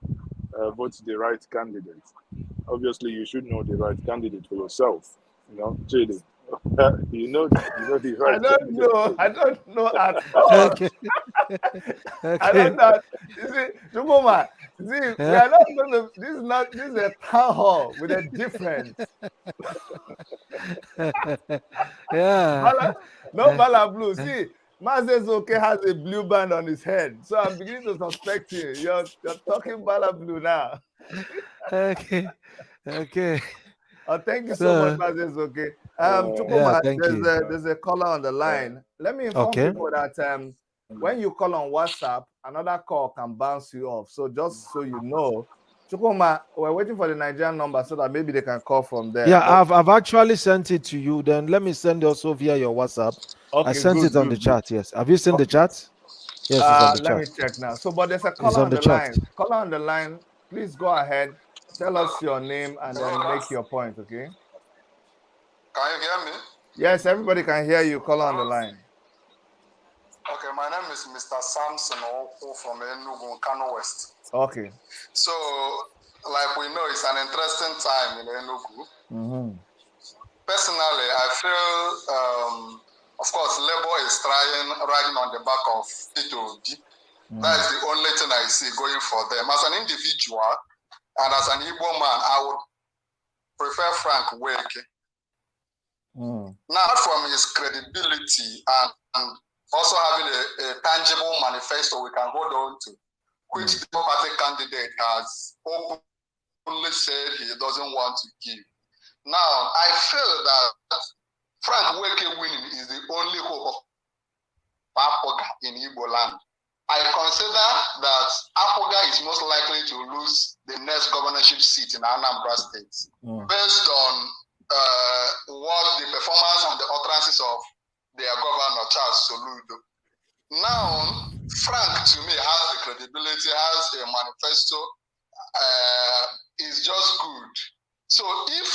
vote the right candidate. Obviously, you should know the right candidate for yourself. Chidi, you know the right. I don't know at all. Okay. I don't know. You see, Chukuma, we are not going to. This is a town hall with a difference. Yeah. No Bala Blue. See, Mazezoke has a blue band on his head, so I'm beginning to suspect you. You're talking Bala Blue now. Okay. Thank you so much, Mazezoke. Chukuma, thank you. there's a caller on the line. Let me inform people that when you call on WhatsApp, another call can bounce you off. So just so you know, Chukuma, we're waiting for the Nigerian number so that maybe they can call from there. Yeah, I've actually sent it to you. Then let me send it also via your WhatsApp. Okay, I sent it on the chat. Yes. Have you seen the chat? Yes, it's on the chat. Let me check now. So, but there's a caller on the line. Caller on the line. Please go ahead. Tell us your name and then make your point. Okay. Can you hear me? Yes, everybody can hear you. Caller on the line. Okay, my name is Mr. Samson Oku from Enugu, Kano West. Okay. So, like we know, it's an interesting time in Enugu. Mm-hmm. Personally, I feel, of course, Labour is riding on the back of P2B. Mm-hmm. That is the only thing I see going for them. As an individual and as an Igbo man, I would prefer Frank Weke. Mm. Now, from his credibility and also having a tangible manifesto we can hold on to, which the party candidate has openly said he doesn't want to give. Now, I feel that Frank Weke winning is the only hope of Apoga in Igbo land. I consider that Apoga is most likely to lose the next governorship seat in Anambra State, based on what the performance and the utterances of their governor, Charles Soludo. Now, Frank, to me, has the credibility, has a manifesto, is just good. So if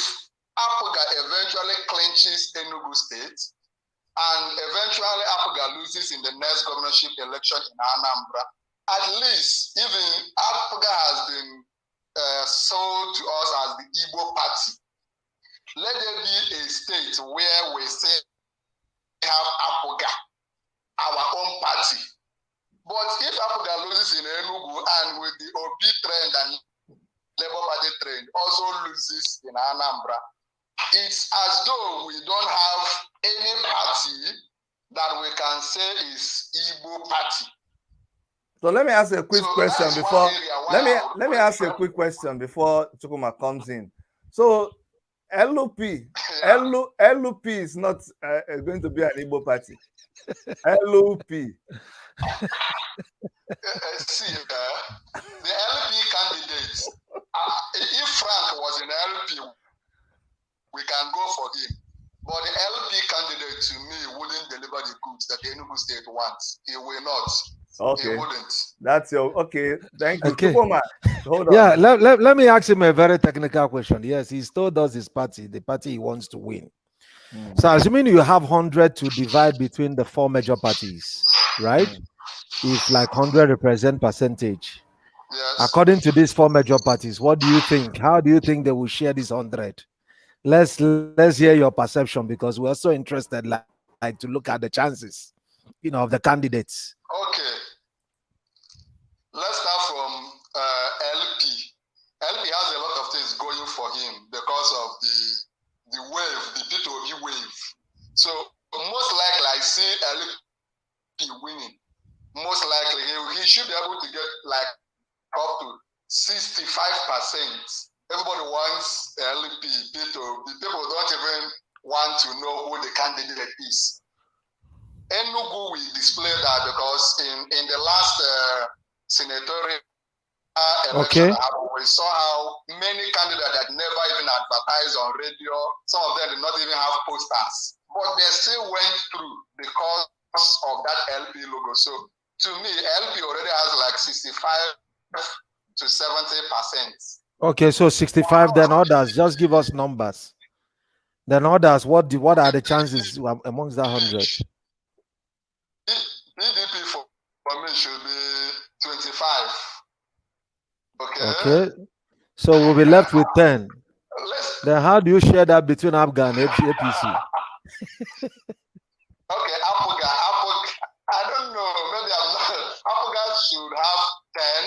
Apoga eventually clinches Enugu State, and eventually Apoga loses in the next governorship election in Anambra, at least even Apoga has been sold to us as the Igbo party. Let there be a state where we say have Apoga, our own party. But if Apoga loses in Enugu and with the OB trend and Labour Party trend also loses in Anambra, it's as though we don't have any party that we can say is Igbo party. So let me ask a quick question before. Let me ask a quick question before Chukuma comes in. So LUP is not going to be an Igbo party. LUP. See, the LP candidate, if Frank was in LP, we can go for him. But the LP candidate, to me, wouldn't deliver the goods that the Enugu State wants. He will not. Okay. He wouldn't. That's your okay. Thank you. Okay. Hold on. Yeah, let me ask him a very technical question. Yes, he's told us his party, the party he wants to win. So assuming you have 100 to divide between the four major parties, right? If like 100 represent percentage, yes. According to these four major parties, what do you think? How do you think they will share this 100? Let's hear your perception, because we're so interested like to look at the chances, of the candidates. Okay. Let's start from LP. LP has a lot of things going for him because of the wave, the P2B wave. So most likely I see LP winning. Most likely he should be able to get like up to 65%. Everybody wants LP, P2B. People don't even want to know who the candidate is. Enugu will display that because in the last senatorial election that happened we saw how many candidates that never even advertised on radio, some of them did not even have posters, but they still went through because of that LP logo. So to me, LP already has like 65 to 70%. Okay, so 65, then others, just give us numbers. Then others, what are the chances amongst that 100? PDP for me should be 25. Okay. So we'll be left with 10. Then how do you share that between Afghan and APC? Okay, Apoga, I don't know, maybe I'm not. Apoga should have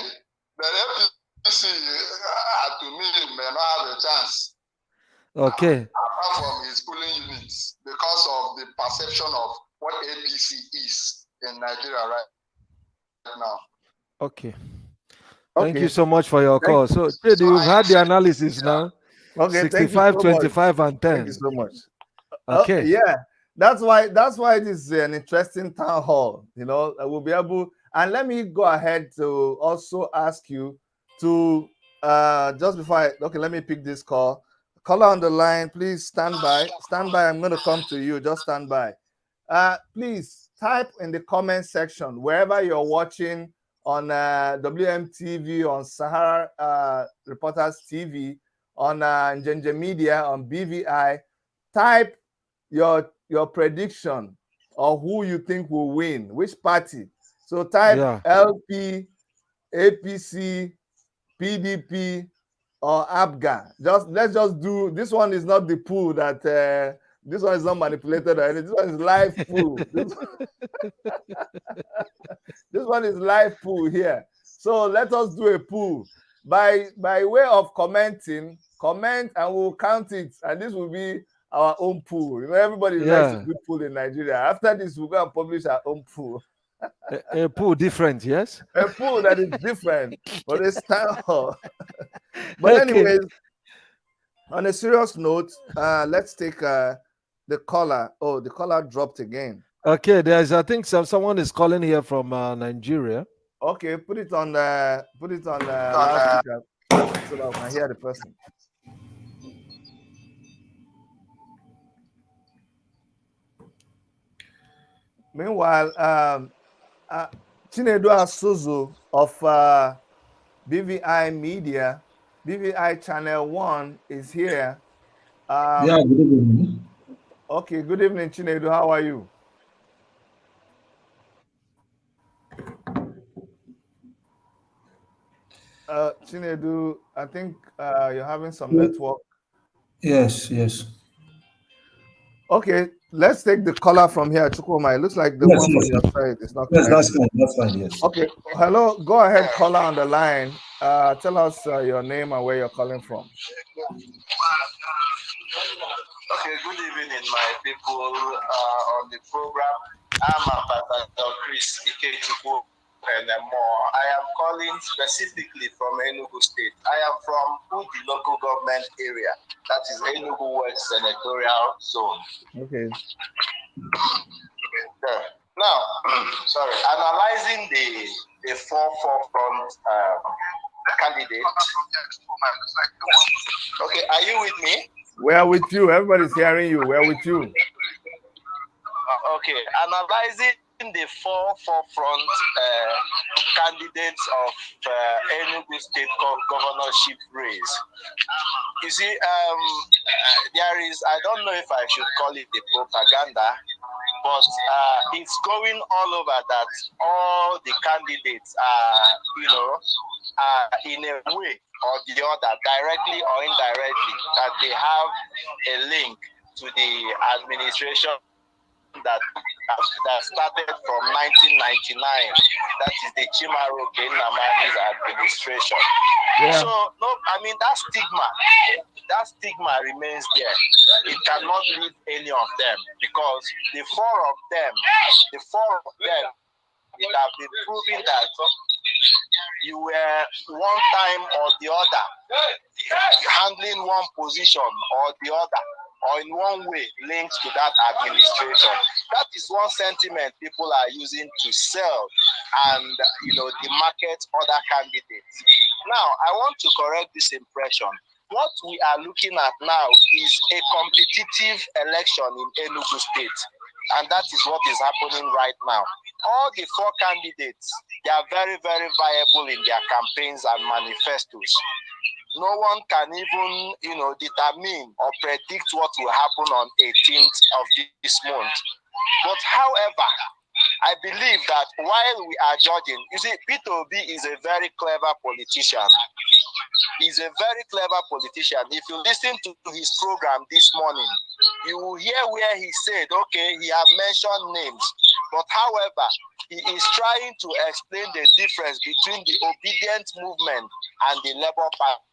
10. The APC, to me, may not have a chance. Okay. Apart from his polling units, because of the perception of what APC is in Nigeria right now. Okay. Thank you so much for your call. So, you've had the analysis now. Okay, 65, so 25, and 10. Thank you so much. Okay. Yeah, that's why this is an interesting town hall. You know, we'll be able. And let me go ahead to also ask you to just before let me pick this call. Caller on the line, please stand by. Stand by. I'm going to come to you. Just stand by. Please type in the comment section wherever you're watching on WMTV, on Sahara Reporters TV, on Njenje Media, on BVI. Type your prediction of who you think will win, which party. So type LP, APC, PDP, or ABGA. Let's just do this. One is not the pool that this one is not manipulated or anything. This one is live pool. This one is live pool here. So let us do a pool by way of commenting. Comment and we'll count it, and this will be our own pool. You know, everybody likes a good pool in Nigeria. After this, we'll go and publish our own pool. A pool different, yes? A pool that is different for this town. But anyways, on a serious note, let's take the caller. Oh, the caller dropped again. Okay, I think someone is calling here from Nigeria. Okay, put it on loudspeaker so that I can hear the person. Meanwhile, Chinedu Asuzu of BVI Media, BVI Channel 1 is here. Yeah, good evening. Okay, good evening, Chinedu. How are you? Chinedu, I think you're having some network. Yes. Okay, let's take the caller from here, Chukuma. It looks like the one from your side is not connected. Yes, that's fine, yes. Okay, hello, go ahead, caller on the line. Tell us your name and where you're calling from. Okay, good evening, my people on the program. I'm Ambassador Chris Ikechukwu and more. I am calling specifically from Enugu State. I am from Udi local government area. That is Enugu West Senatorial Zone. Okay. Now, sorry, analyzing the four forefront candidates. Okay, are you with me? We are with you. Everybody's hearing you. We're with you. Okay, analyzing the four forefront candidates of Enugu State governorship race. You see, there is, I don't know if I should call it the propaganda, but it's going all over that all the candidates are, in a way or the other, directly or indirectly, that they have a link to the administration that started from 1999. That is the Chimaroke Nnamani's administration. Yeah. So, no, I mean, that stigma remains there. It cannot leave any of them because the four of them, it has been proven that you were one time or the other handling one position or the other, or in one way linked to that administration. That is one sentiment people are using to sell and, the market other candidates. Now, I want to correct this impression. What we are looking at now is a competitive election in Enugu State, and that is what is happening right now. All the four candidates, they are very, very viable in their campaigns and manifestos. No one can even, determine or predict what will happen on 18th of this month. But however, I believe that while we are judging, you see, Peter Obi is a very clever politician. He's a very clever politician. If you listen to his program this morning, you will hear where he said, okay, he has mentioned names, but however, he is trying to explain the difference between the obedient movement and the Labour Party.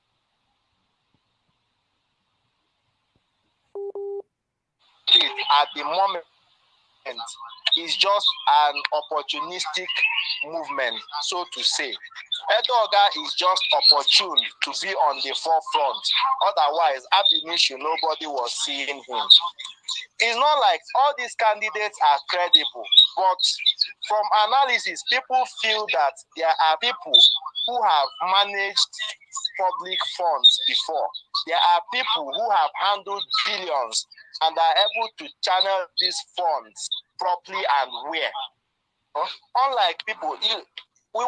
At the moment, is just an opportunistic movement, so to say. Edoga is just opportune to be on the forefront. Otherwise, Abinishu, nobody was seeing him. It's not like all these candidates are credible, but from analysis, people feel that there are people who have managed public funds before. There are people who have handled billions and are able to channel these funds properly and where. Unlike people, we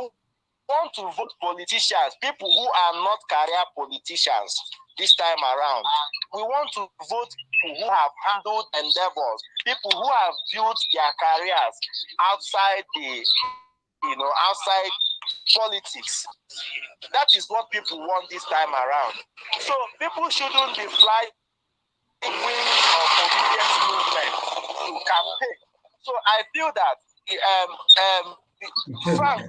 want to vote politicians, people who are not career politicians this time around. We want to vote people who have handled endeavors, people who have built their careers outside outside politics. That is what people want this time around. So people shouldn't be flying wings of obedience movement to campaign. So I feel that Frank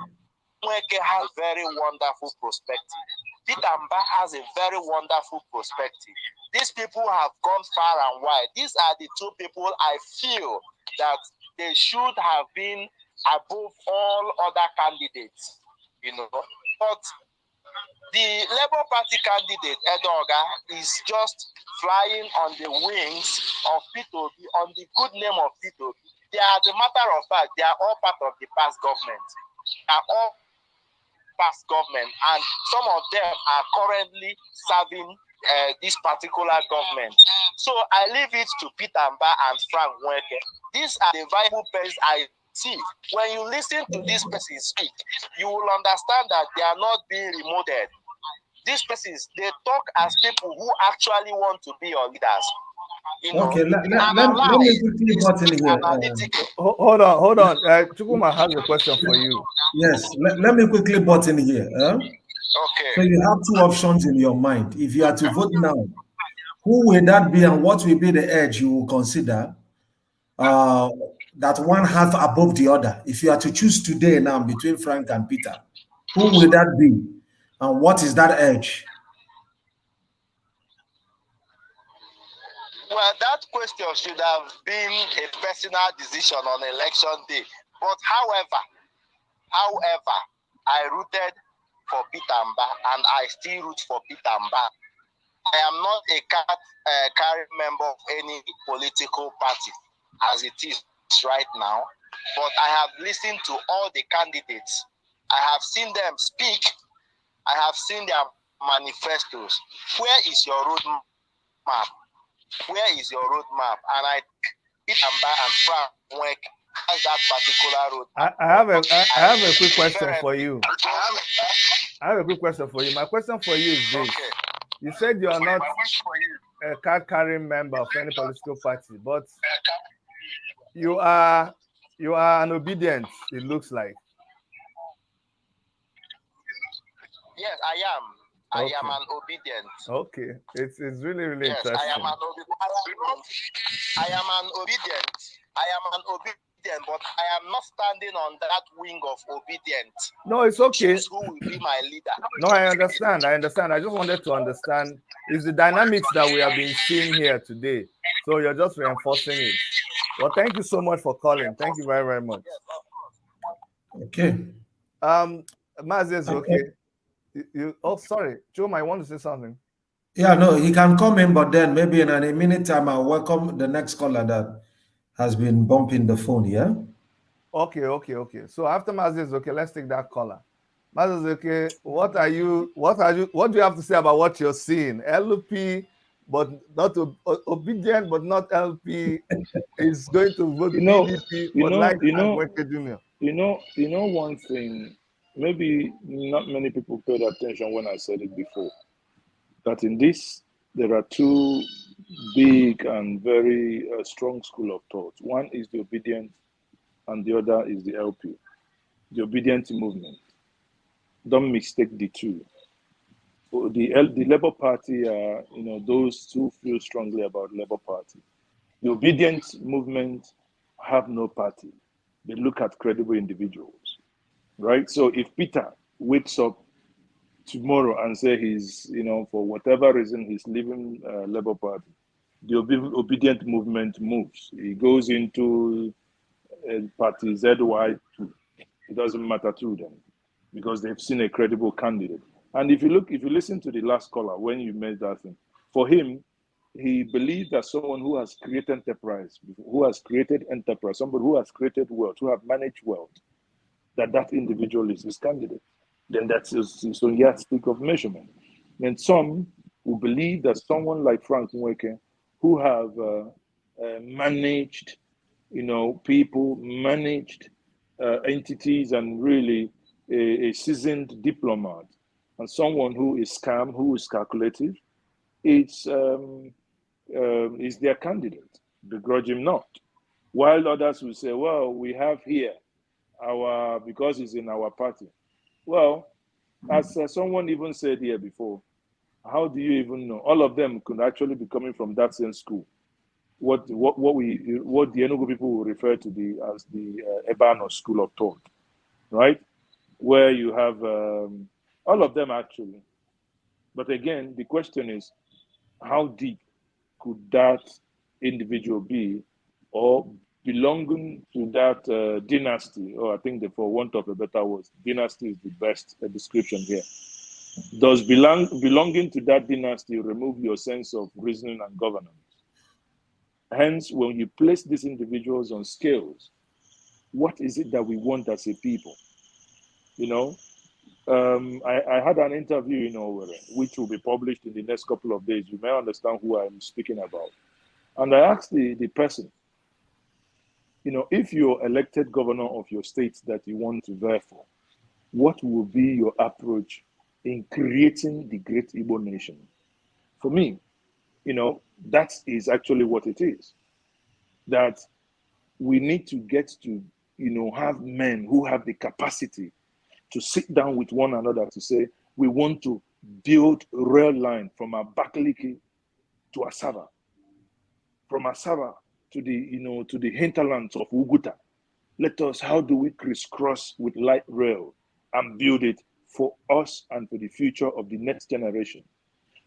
Mweke has a very wonderful perspective. Peter Mba has a very wonderful perspective. These people have gone far and wide. These are the two people I feel that they should have been above all other candidates, But the Labour Party candidate, Edoga, is just flying on the wings of P2B, on the good name of P2B. They are, as a matter of fact, they are all part of the past government. They are all past government, and some of them are currently serving this particular government. So I leave it to Peter Mba and Frank Mweke. These are the viable persons I see. When you listen to these persons speak, you will understand that they are not being remoted. These persons, they talk as people who actually want to be your leaders. Okay, let me quickly butt in here. Hold on. Chukuma has a question for you. Yes, let me quickly butt in here. Okay. So you have two options in your mind. If you are to vote now, who will that be and what will be the edge you will consider that one has above the other? If you are to choose today now between Frank and Peter, who will that be and what is that edge? Well, that question should have been a personal decision on election day. But however, I rooted for Peter Mba and I still root for Peter Mba. I am not a carrying member of any political party as it is right now, but I have listened to all the candidates. I have seen them speak. I have seen their manifestos. Where is your roadmap? Where is your roadmap? And I Peter Mba and Frank Mweke has that particular road. I have a quick question for you. I have a quick question for you. My question for you is this. Okay. You said you are not a card-carrying member of any political party, but you are an obedient, it looks like. Yes, I am. Okay. I am an obedient. Okay, it's really Yes, interesting. I am an obedient. I am an obedient, but I am not standing on that wing of obedient. No, it's okay. Choose who will be my leader. No, I understand. I just wanted to understand is the dynamics that we have been seeing here today. So you're just reinforcing it. Well, thank you so much for calling. Thank you very, very much. Okay. Mazes, okay. Sorry. Joe might want to say something. Yeah, no, he can come in, but then maybe in a minute time, I'll welcome the next caller that has been bumping the phone, yeah? Okay. So after Mazes, okay, let's take that caller. Mazozoke, what do you have to say about what you're seeing? LP, but not obedient, but not LP is going to vote PDP, but like Frank Jr. You know one thing, maybe not many people paid attention when I said it before, that in this, there are two big and very strong school of thought. One is the obedient and the other is the LP, the obedient movement. Don't mistake the two. The Labour Party, those who feel strongly about Labour Party. The obedient movement have no party. They look at credible individuals, right? So if Peter wakes up tomorrow and say he's, for whatever reason, he's leaving Labour Party, the obedient movement moves. He goes into party ZY2. It doesn't matter to them because they've seen a credible candidate. And if you listen to the last caller when you made that thing, for him, he believes that someone who has created enterprise, somebody who has created wealth, who have managed wealth, that individual is his candidate. Then that's his own yardstick of measurement. And some who believe that someone like Frank Nweke, who have managed, people, managed entities, and really a seasoned diplomat, and someone who is calm, who is calculative, is their candidate. Begrudge him not. While others will say, well, we have here because he's in our party. Well, as someone even said here before, how do you even know? All of them could actually be coming from that same school. What the Enugu people will refer to as the Ebano school of thought, right? Where you have all of them actually. But again, the question is, how deep could that individual be, or belonging to that dynasty? Or I think, for want of a better word, dynasty is the best description here. Does belonging to that dynasty remove your sense of reasoning and governance? Hence, when you place these individuals on scales, what is it that we want as a people? I had an interview, which will be published in the next couple of days. You may understand who I'm speaking about. And I asked the person, if you're elected governor of your state that you want to vie for, what will be your approach in creating the great Igbo nation? For me, that is actually what it is. That we need to get to, have men who have the capacity to sit down with one another to say, we want to build a rail line from Abakaliki to Asaba, from Asaba to the hinterlands of Uguta. How do we crisscross with light rail and build it for us and for the future of the next generation?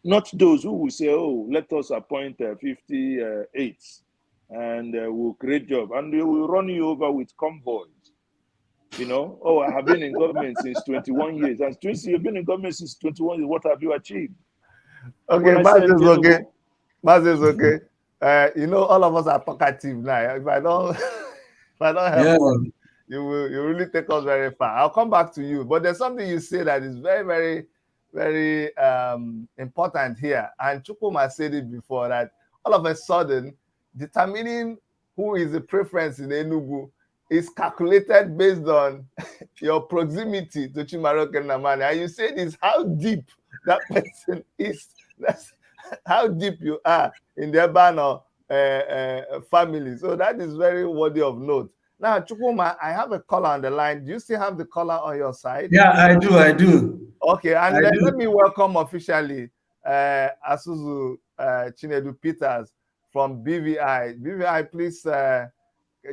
Not those who will say, oh, let us appoint 58 and we'll create job, and they will run you over with convoys. Oh, I have been in government since 21 years. And since you've been in government since 21 years, what have you achieved? Okay, Maz is okay. Maz is okay. All of us are talkative now. If I don't help us, you really take us very far. I'll come back to you. But there's something you say that is very, very, very important here. And Chukuma said it before, that all of a sudden, determining who is the preference in Enugu is calculated based on your proximity to Chimaroke Nnamani. And you say this, how deep that person is. That's how deep you are in the Ebano family. So that is very worthy of note. Now, Chukuma, I have a caller on the line. Do you still have the caller on your side? Yeah, I do. Okay, and then let me welcome officially Asuzu Chinedu Peters from BVI. BVI, please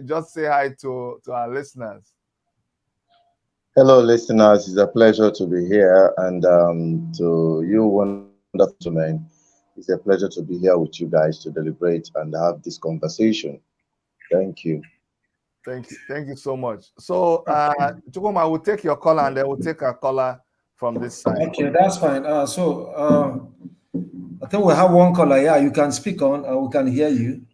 just say hi to our listeners. Hello, listeners. It's a pleasure to be here, and to you, wonderful men. It's a pleasure to be here with you guys to deliberate and have this conversation. Thank you. Thank you so much. So, Chukuma, we'll take your caller, and then we'll take a caller from this side. Okay, that's fine. I think we have one caller. Yeah, you can speak on. We can hear you.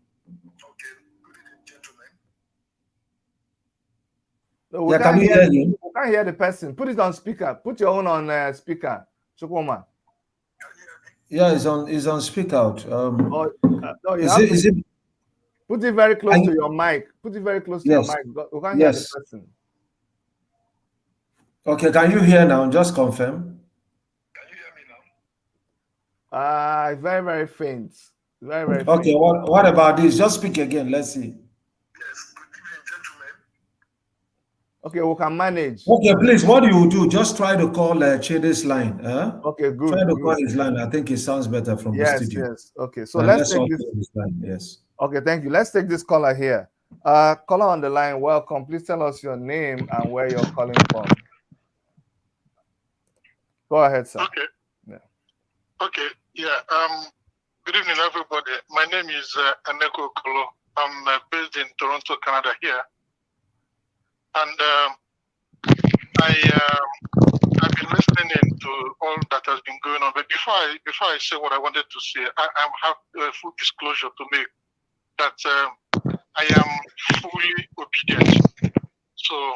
No, we Yeah, can't can you hear. hear him? We can't hear the person. Put it on speaker. Put your own on speaker. Chukwuma. Yeah, he's on speak out. Oh, no, you Is have it to is it? put it very close Can to you, your mic. Put it very close to your yes, mic. We can't hear the yes. person. Okay, can you hear now? Just confirm. Very, very faint. Very, very Okay, faint. what about this? Just speak again. Let's see. Okay, we can manage. Okay, please, what you do, just try to call Chede's line. Huh? Okay, Try good, to call good. his line. I think it sounds better from the Yes, studio. yes. Okay, so And let's let's take all this. call his line. Yes. Okay, thank you. Let's take this caller here. Caller on the line, welcome. Please tell us your name and where you're calling from. Go ahead, sir. Okay. Yeah. Okay. Yeah. Good evening, everybody. My name is Enugu Kolo. I'm based in Toronto, Canada here, and I've been listening to all that has been going on. But before I say what I wanted to say, I have full disclosure to make that I am fully obedient. So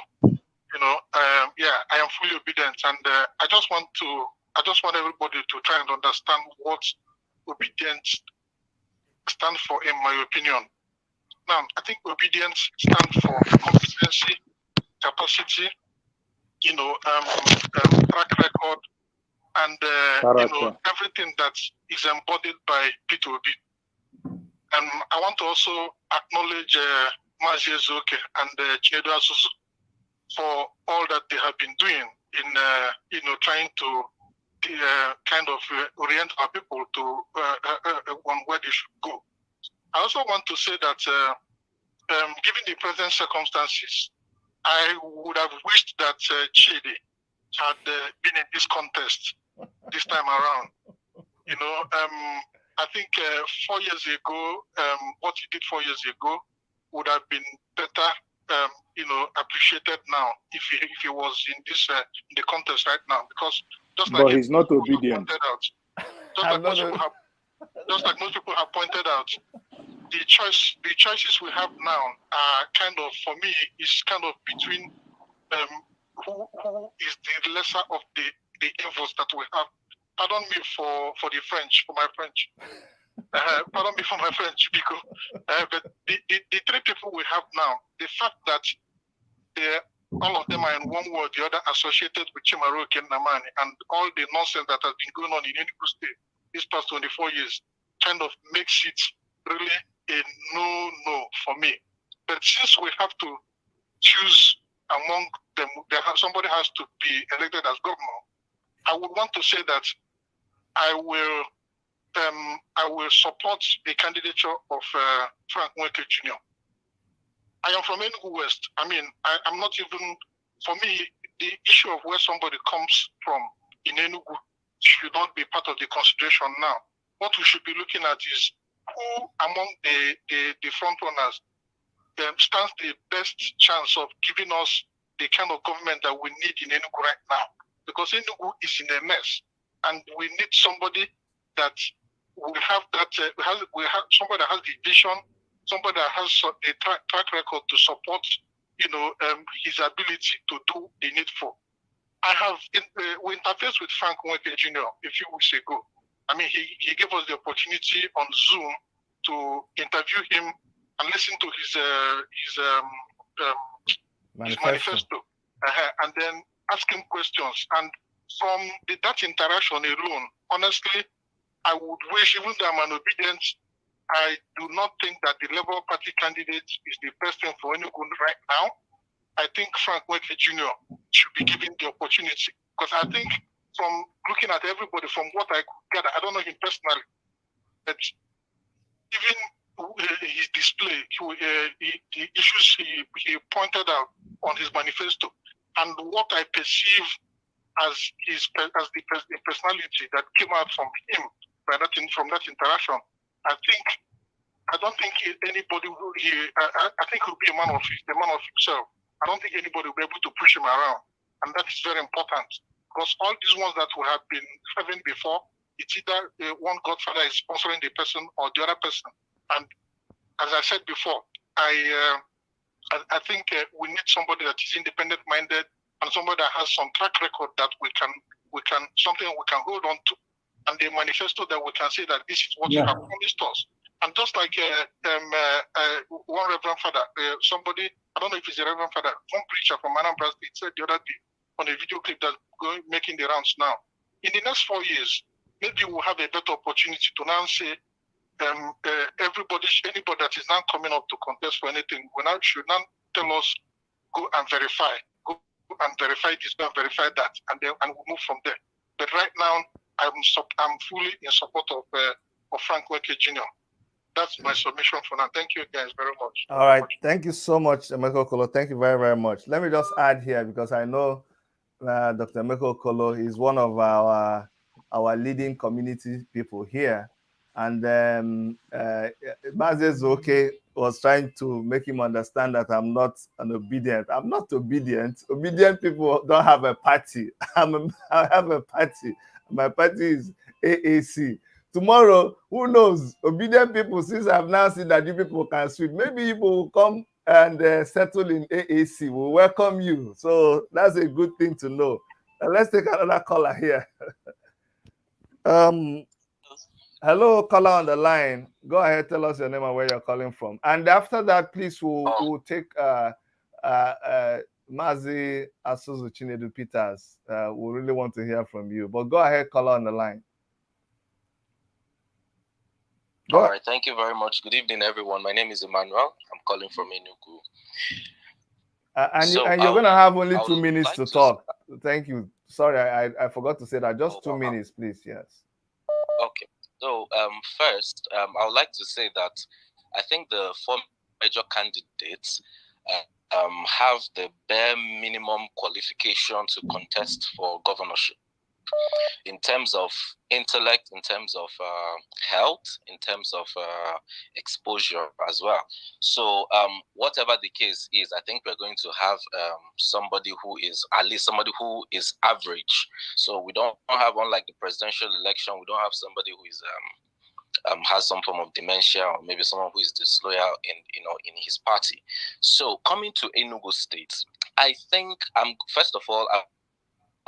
yeah, I am fully obedient, and I just want everybody to try and understand what obedience stands for, in my opinion. Now, I think obedience stands for competency, capacity, track record, and everything that is embodied by P2B. I want to also acknowledge Mazi Ezoke and Chiedo Asusu for all that they have been doing in trying to kind of orient our people to on where they should go. I also want to say that given the present circumstances, I would have wished that Chidi had been in this contest this time around. I think 4 years ago, what he did 4 years ago would have been better, appreciated now if he was in this in the contest right now, because but he's not obedient. Just like most people have pointed out, the choices we have now are kind of, for me, is kind of between who is the lesser of the evils that we have. Pardon me for the French, for my French. Pardon me for my French, because but the three people we have now, the fact that all of them are in one word, the other associated with Chimaroke and Namani, and all the nonsense that has been going on in Enugu State these past 24 years, kind of makes it really a no for me. But since we have to choose among them, somebody has to be elected as governor, I would want to say that I will support the candidature of Frank Nweke Jr. I am from Enugu West. I mean, I'm not even, for me, the issue of where somebody comes from in Enugu should not be part of the consideration now. What we should be looking at is who among the front runners stands the best chance of giving us the kind of government that we need in Enugu right now. Because Enugu is in a mess, and we need somebody that will have that. We have somebody that has the vision, somebody that has a track record to support, his ability to do the needful. We interfaced with Frank Nweke Jr. a few weeks ago. I mean, he gave us the opportunity on Zoom to interview him and listen to his manifesto, and then ask him questions. And from that interaction alone, honestly, I would wish, even though I'm an obedient, I do not think that the Labour Party candidate is the best thing for Enugu right now. I think Frank Nweke Jr. should be given the opportunity, because I think from looking at everybody, from what I could gather, I don't know him personally, but even his display, the issues he pointed out on his manifesto, and what I perceive as the personality that came out from him from that interaction, I don't think anybody will. I think he'll be a man of himself. I don't think anybody will be able to push him around, and that is very important, because all these ones that we have been having before, it's either one godfather is sponsoring the person or the other person. And as I said before, I I think we need somebody that is independent-minded and somebody that has some track record that we can something we can hold on to, and the manifesto that we can say that this is what you have promised us. And just like one Reverend Father, somebody, I don't know if it's a Reverend Father, one preacher from Anambra State said the other day on a video clip that's making the rounds now, in the next 4 years, maybe we'll have a better opportunity to now say, anybody that is now coming up to contest for anything, should now tell us, go and verify this, go and verify that, and we'll move from there. But right now, I'm fully in support of Frank Nweke Jr. That's my submission for now. Thank you guys very much. All right. Thank you so much, Emeka Okolo. Thank you very, very much. Let me just add here, because I know Dr. Emeka Okolo is one of our leading community people here. And Mazes Oke was trying to make him understand that I'm not an obedient. I'm not obedient. Obedient people don't have a party. I have a party. My party is AAC. Tomorrow, who knows? Obedient people, since I've now seen that you people can sweep, maybe you will come and settle in AAC. We'll welcome you. So that's a good thing to know. Let's take another caller here. Hello, caller on the line. Go ahead, tell us your name and where you're calling from. And after that, please, we'll take Mazi Asuzu Chinedu Peters. We really want to hear from you. But go ahead, caller on the line. All right, thank you very much. Good evening, everyone. My name is Emmanuel. I'm calling from Enugu. And you're going to have only 2 minutes to talk. Thank you. Sorry, I forgot to say that. Just 2 minutes, please. Yes. Okay. So first, I would like to say that I think the 4 major candidates have the bare minimum qualification to contest for governorship. In terms of intellect, in terms of health, in terms of exposure as well. So whatever the case is, I think we're going to have somebody who is at least somebody who is average. So we don't have, unlike the presidential election, we don't have somebody who is has some form of dementia, or maybe someone who is disloyal in his party. So coming to Enugu State, I think first of all, I'm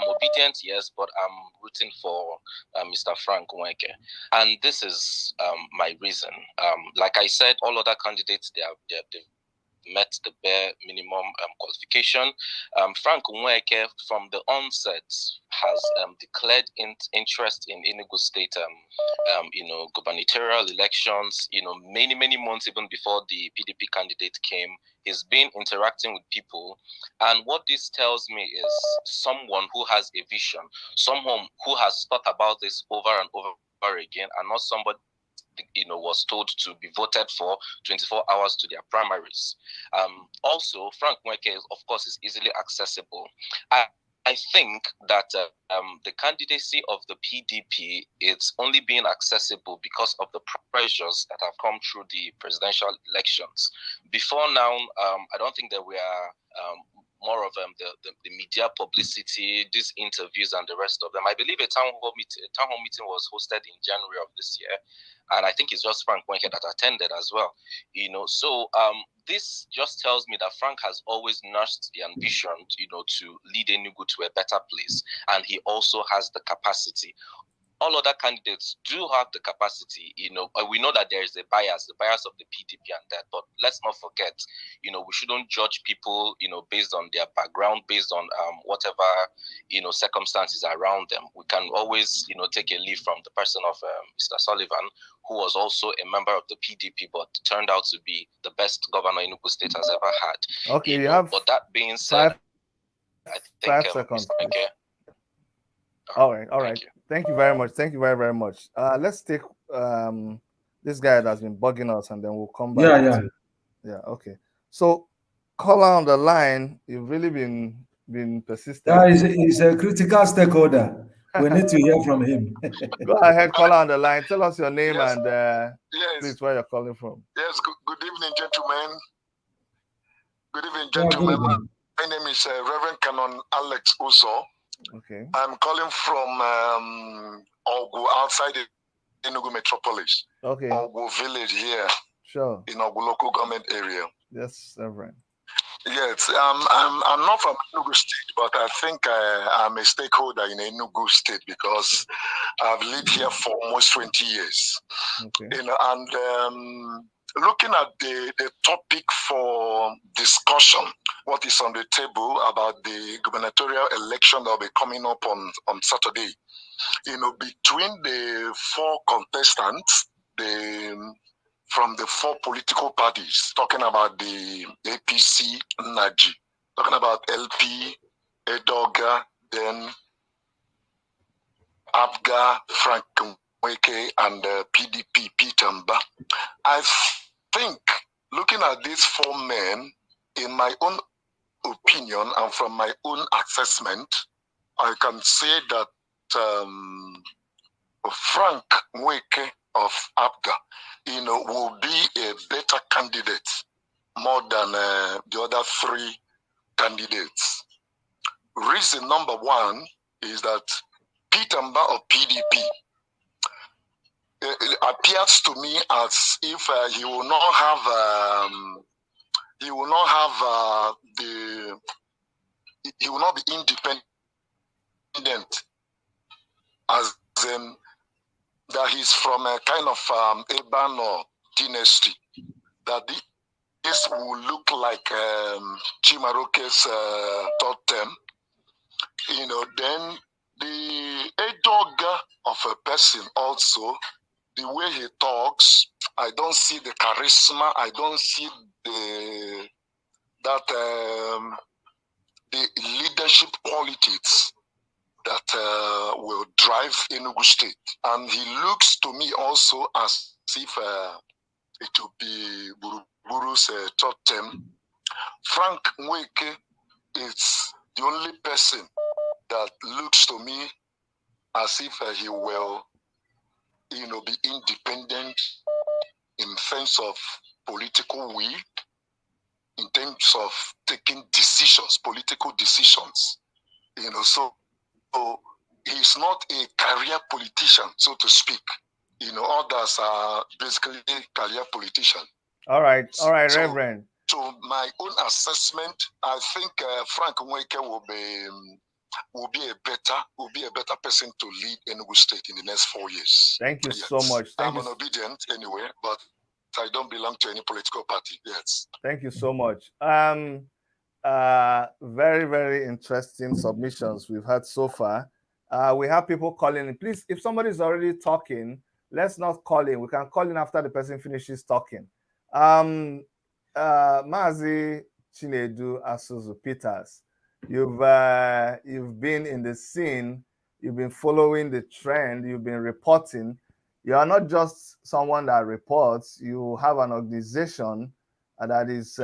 obedient, yes, but I'm rooting for Mr. Frank Nweke. And this is my reason. Like I said, all other candidates, they've met the bare minimum qualification. Frank Nweke, from the onset, has declared interest in Enugu State, gubernatorial elections, many months even before the PDP candidate came. He's been interacting with people. And what this tells me is someone who has a vision, someone who has thought about this over and over again, and not somebody was told to be voted for 24 hours to their primaries. Also, Frank Nweke, of course, is easily accessible. I think that the candidacy of the PDP is only being accessible because of the pressures that have come through the presidential elections. Before now, I don't think that we are more of the media publicity, these interviews and the rest of them. I believe a town hall meeting was hosted in January of this year, and I think it's just Frank Nweke that attended as well. So this just tells me that Frank has always nursed the ambition, to lead Enugu to a better place, and he also has the capacity. All other candidates do have the capacity, we know that there is the bias of the PDP and that, but let's not forget, we shouldn't judge people, based on their background, based on whatever, circumstances around them. We can always, take a leaf from the person of Mr. Sullivan, who was also a member of the PDP, but turned out to be the best governor Enugu State has ever had. Okay, you have but that being said, I think 5 seconds. Okay. All right. Thank you very much. Thank you very, very much. Let's take this guy that's been bugging us, and then we'll come back. Yeah. Okay. So, caller on the line, you've really been persistent. He's a critical stakeholder. We need to hear from him. Go ahead, caller on the line. Tell us your name and please where you're calling from. Yes. Good evening, gentlemen. Good evening, gentlemen. Good evening. My name is Reverend Canon Alex Uso. Okay. I'm calling from Ogu, outside the Enugu metropolis. Okay. Ogu village here. Sure. In Ogu local government area. Yes, Reverend. Yes, I'm not from Enugu State, but I think I'm a stakeholder in Enugu State because I've lived here for almost 20 years. Okay. You know, and looking at the topic for discussion, what is on the table about the gubernatorial election that will be coming up on Saturday, you know, between the four contestants, from the four political parties, talking about the APC, Naji, talking about LP, Edoga, then Abga, Frank Mweke, and PDP, Pitamba. I think, looking at these four men, in my own opinion and from my own assessment, I can say that Frank Mweke of Abga, you know, will be a better candidate more than the other three candidates. Reason number one is that Pitamba of PDP, it appears to me as if he will not have he will not be independent, as in that he's from a kind of Ebano dynasty, that this will look like Chimaroke's third term. You know, then the Edoga of a person also, the way he talks, I don't see the charisma, I don't see the leadership qualities that will drive Enugu State. And he looks to me also as if it will be Buruburu's third term. Frank Mweke is the only person that looks to me as if he will, you know, be independent in terms of political will, in terms of taking decisions, political decisions. You know, so he's not a career politician, so to speak. You know, others are basically career politicians. All right, Reverend. So my own assessment, I think Frank Mweke will be a better person to lead Enugu State in the next 4 years. Thank you so much. I'm an obedient anyway, but I don't belong to any political party. Yes. Thank you so much. Very, very interesting submissions we've had so far. We have people calling in. Please, if somebody's already talking, let's not call in. We can call in after the person finishes talking. Mazi Chinedu Asuzu Peters, you've been in the scene, you've been following the trend, you've been reporting. You are not just someone that reports, you have an organization that is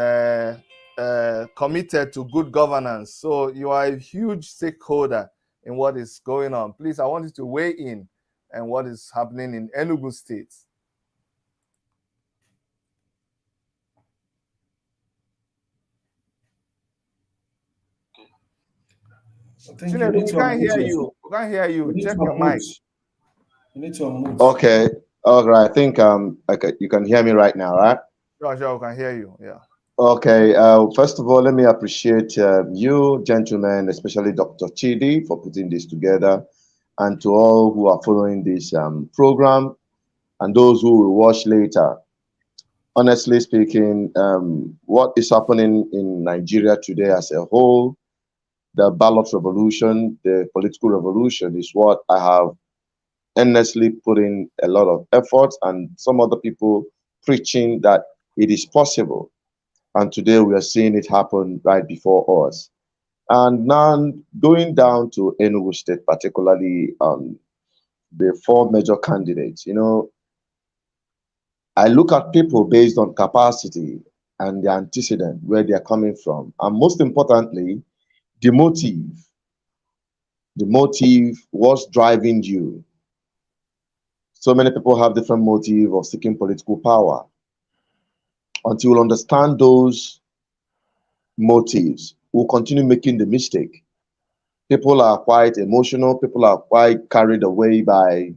committed to good governance. So you are a huge stakeholder in what is going on. Please, I want you to weigh in on what is happening in Enugu State. We can't hear you. We can't hear you. Check your mic. You need to unmute. Okay. All right. I think you can hear me right now, right? Sure, we can hear you. Yeah. Okay. First of all, let me appreciate you, gentlemen, especially Dr. Chidi, for putting this together, and to all who are following this program, and those who will watch later. Honestly speaking, what is happening in Nigeria today as a whole, the ballot revolution, the political revolution, is what I have endlessly put in a lot of effort, and some other people preaching that it is possible. And today we are seeing it happen right before us. And now going down to Enugu State, particularly the four major candidates, you know, I look at people based on capacity and the antecedent, where they are coming from. And most importantly, the motive, what's driving you. So many people have different motive of seeking political power. Until you understand those motives, we'll continue making the mistake. People are quite emotional. People are quite carried away by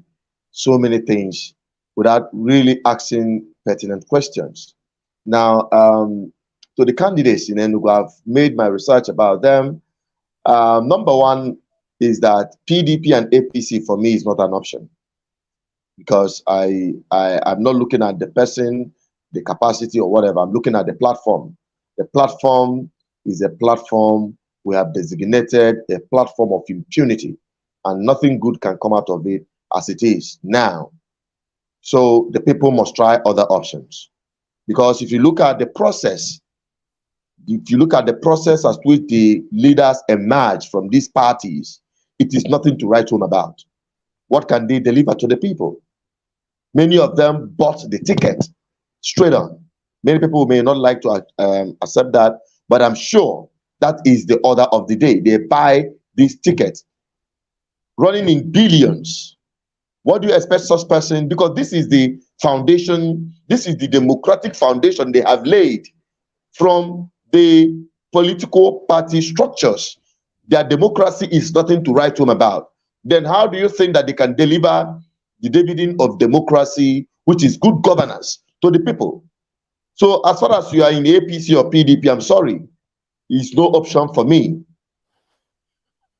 so many things without really asking pertinent questions. Now, to the candidates in Enugu. I've made my research about them. Number one is that PDP and APC for me is not an option, because I'm not looking at the person, the capacity or whatever. I'm looking at the platform. The platform is a platform we have designated a platform of impunity, and nothing good can come out of it as it is now. So the people must try other options. Because if you look at the process, as which the leaders emerge from these parties, it is nothing to write home about. What can they deliver to the people? Many of them bought the ticket straight on. Many people may not like to accept that, but I'm sure that is the order of the day. They buy these tickets, running in billions. What do you expect such person? Because this is the foundation, this is the democratic foundation they have laid from the political party structures. Their democracy is nothing to write home about. Then how do you think that they can deliver the dividend of democracy, which is good governance, to the people? So as far as you are in APC or PDP, I'm sorry, it's no option for me.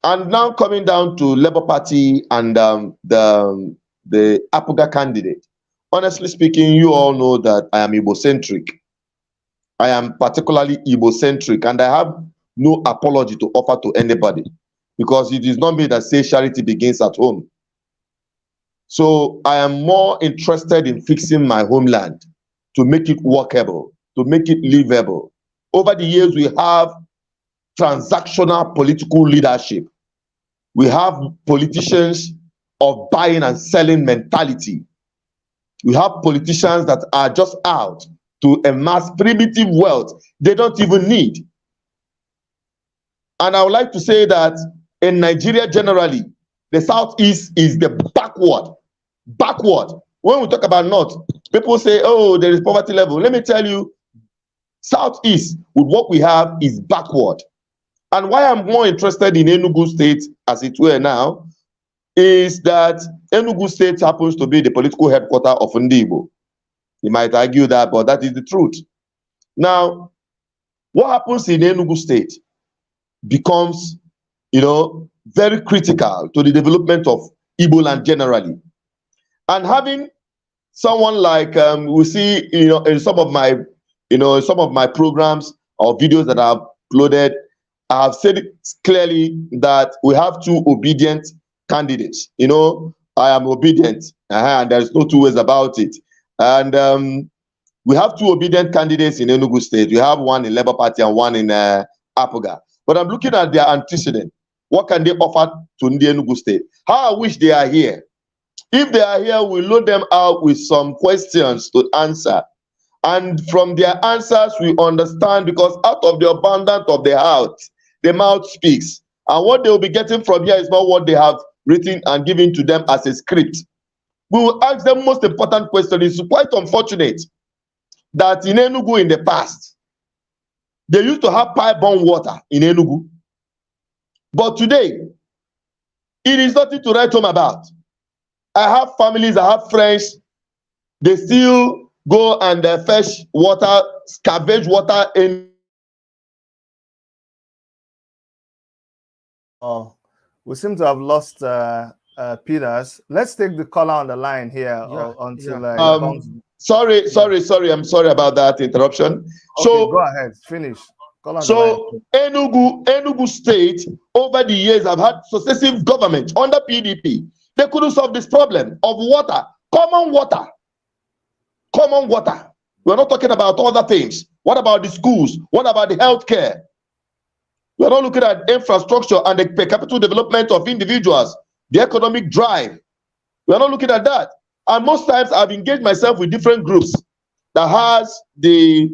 And now coming down to Labour Party and the APUGA candidate. Honestly speaking, you all know that I am Igbo-centric. I am particularly Igbo-centric, and I have no apology to offer to anybody, because it is not me that says charity begins at home. So I am more interested in fixing my homeland, to make it workable, to make it livable. Over the years, we have transactional political leadership. We have politicians of buying and selling mentality. We have politicians that are just out to amass primitive wealth they don't even need. And I would like to say that in Nigeria generally, the Southeast is the backward. When we talk about North, people say, oh, there is poverty level. Let me tell you, Southeast, with what we have, is backward. And why I'm more interested in Enugu State, as it were now, is that Enugu State happens to be the political headquarters of Ndibo. You might argue that, but that is the truth. Now, what happens in Enugu State becomes, very critical to the development of Igbo land generally. And having someone like we see, in some of my programs or videos that I've uploaded, I have said it clearly that we have two obedient candidates. I am obedient, and there's no two ways about it. And we have two obedient candidates in Enugu State. We have one in Labour Party and one in APUGA. But I'm looking at their antecedent. What can they offer to the Enugu State? How I wish they are here. If they are here, we load them out with some questions to answer. And from their answers, we understand, because out of the abundance of the heart, the mouth speaks. And what they will be getting from here is not what they have written and given to them as a script. We will ask them most important question. It's quite unfortunate that in Enugu in the past, they used to have pipe-borne water in Enugu. But today, it is nothing to write home about. I have families, I have friends, they still go and fetch water, scavenge water in. Oh, we seem to have lost Peters. Let's take the caller on the line here until he comes. Sorry. I'm sorry about that interruption. Okay, so go ahead, finish. So Enugu State, over the years, have had successive government under PDP. They couldn't solve this problem of water, common water. We're not talking about other things. What about the schools? What about the healthcare? We're not looking at infrastructure and the per capita development of individuals, the economic drive. We're not looking at that. And most times I've engaged myself with different groups that has the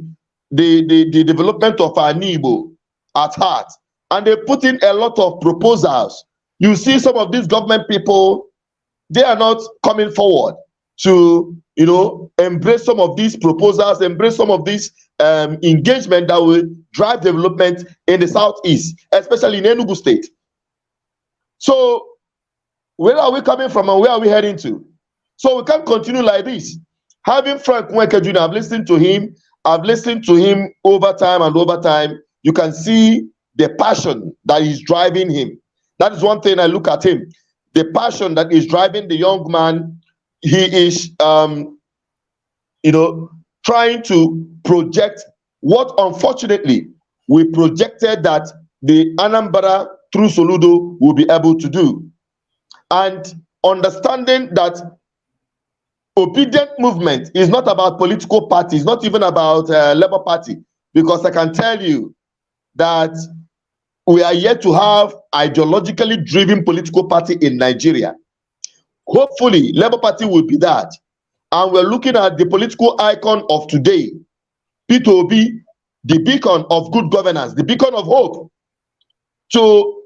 development of our Igbo at heart. And they put in a lot of proposals. You see some of these government people, they are not coming forward to, embrace some of these proposals, embrace some of these engagement that will drive development in the Southeast, especially in Enugu State. So where are we coming from and where are we heading to? So we can't continue like this. Having Frank Nweke Jr., I've listened to him, I've listened to him over time and over time. You can see the passion that is driving him. That is one thing I look at him. The passion that is driving the young man. He is, trying to project what, unfortunately, we projected that the Anambra through Soludo will be able to do. And understanding that obedient movement is not about political parties, not even about Labour Party, because I can tell you that we are yet to have ideologically driven political party in Nigeria. Hopefully, Labour Party will be that. And we're looking at the political icon of today, Peter Obi, the beacon of good governance, the beacon of hope. So,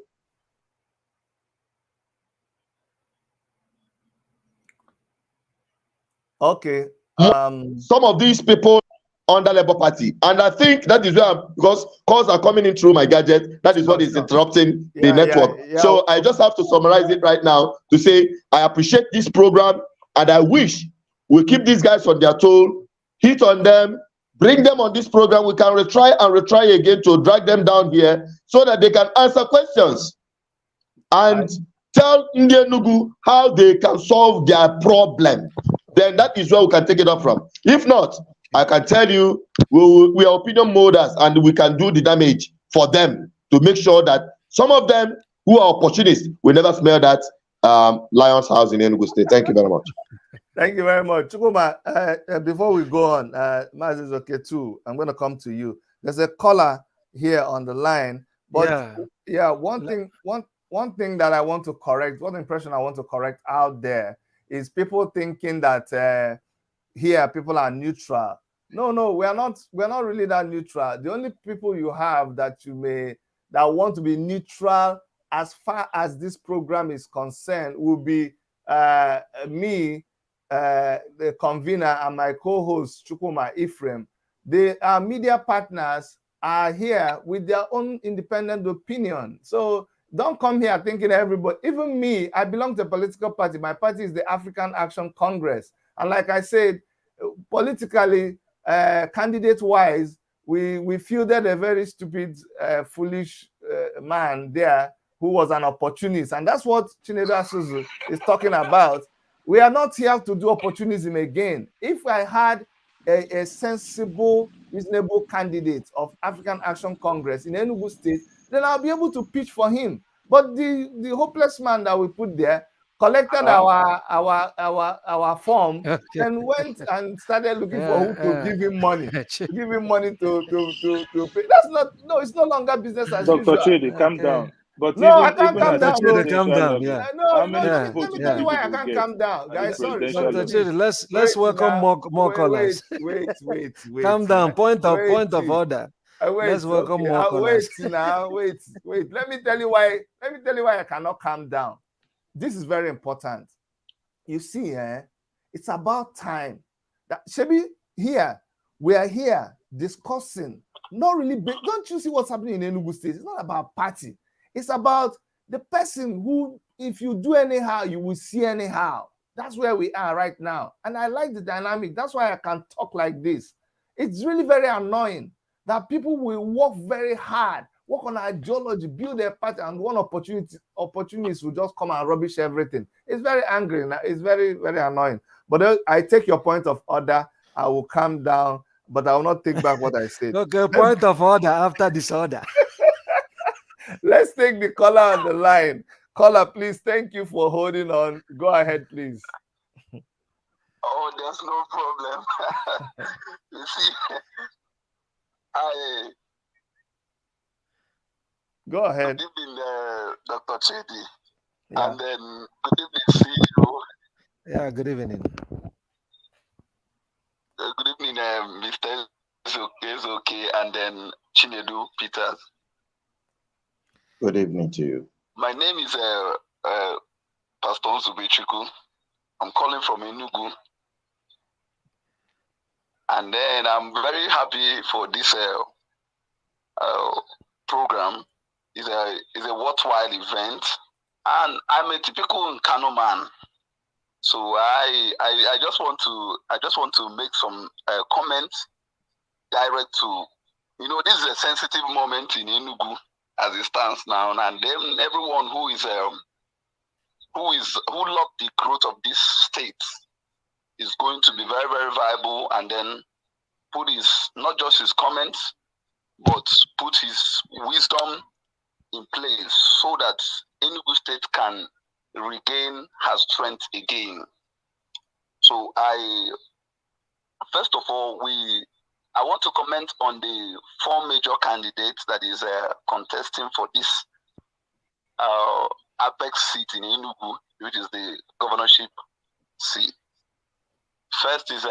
okay. Some of these people under Labour Party, and I think that is where, because calls are coming in through my gadget, that is what is interrupting the network. So I just have to summarize it right now to say I appreciate this program, and I wish we keep these guys on their toe, hit on them, bring them on this program. We can retry and retry again to drag them down here so that they can answer questions and tell Enugu how they can solve their problem. Then that is where we can take it up from. If not, I can tell you we are opinion molders, and we can do the damage for them to make sure that some of them who are opportunists will never smell that lion's house in Enugu State. Thank you very much. Thank you very much. Chukwuma, before we go on, Maz is okay too. I'm going to come to you. There's a caller here on the line. But one thing that I want to correct, one impression I want to correct out there is people thinking that here people are neutral. No, we're not really that neutral. The only people you have that want to be neutral as far as this program is concerned will be me, the convener, and my co-host Chukwuma Ephraim. Our media partners are here with their own independent opinion. So don't come here thinking everybody, even me, I belong to a political party. My party is the African Action Congress. And like I said, politically, candidate-wise, we fielded a very stupid, foolish man there who was an opportunist. And that's what Chinedu Asuzu is talking about. We are not here to do opportunism again. If I had a sensible, reasonable candidate of African Action Congress in Enugu State, then I'll be able to pitch for him. But the hopeless man that we put there collected our form and went and started looking for who to give him money. Give him money to pay. That's not, no, it's no longer business as usual. Dr. Chidi, calm down. But no, I can't calm down. Calm down. Yeah. No, let me tell you why I can't calm down, guys. Sorry. Dr. Chidi, let's welcome more callers. Wait. Calm down. Point of order. Let's welcome more callers. Wait. Let me tell you why I cannot calm down. This is very important. You see, it's about time that Shebi here, we are here discussing. Not really big. Don't you see what's happening in Enugu State? It's not about party. It's about the person who, if you do anyhow, you will see anyhow. That's where we are right now. And I like the dynamic. That's why I can talk like this. It's really very annoying that people will work very hard, work on ideology, build their party, and one opportunities will just come and rubbish everything. It's very angry. It's very, very annoying. But I take your point of order. I will calm down, but I will not take back what I said. Okay, point of order after disorder. Let's take the caller on the line. Caller, please. Thank you for holding on. Go ahead, please. Oh, there's no problem. You see, Go ahead. Good evening, Dr. Chidi. Yeah. And then good evening, CEO. Yeah, good evening. Good evening, Mr. Ezoke, and then Chinedu Peters. Good evening to you. My name is Pastor Nzubechiku. I'm calling from Enugu. And then I'm very happy for this program. It's a worthwhile event. And I'm a typical Nkano man. So I just want to make some comments direct to, this is a sensitive moment in Enugu as it stands now, and then everyone who loved the growth of this state is going to be very, very viable, and then put not just his comments, but put his wisdom in place so that Enugu State can regain her strength again. So first of all, I want to comment on the 4 major candidates that is contesting for this apex seat in Enugu, which is the governorship seat. First is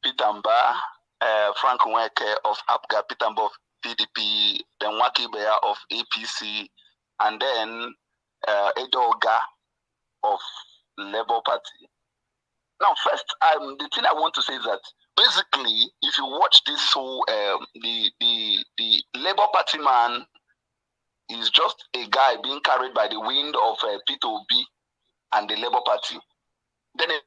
Peter Mba, Frank Nweke of APGA, Peter Mba of PDP, then Waki Beya of APC, and then Edoga of Labour Party. Now, first, the thing I want to say is that basically, if you watch this whole, the Labour Party man is just a guy being carried by the wind of Peter Obi and the Labour Party. Then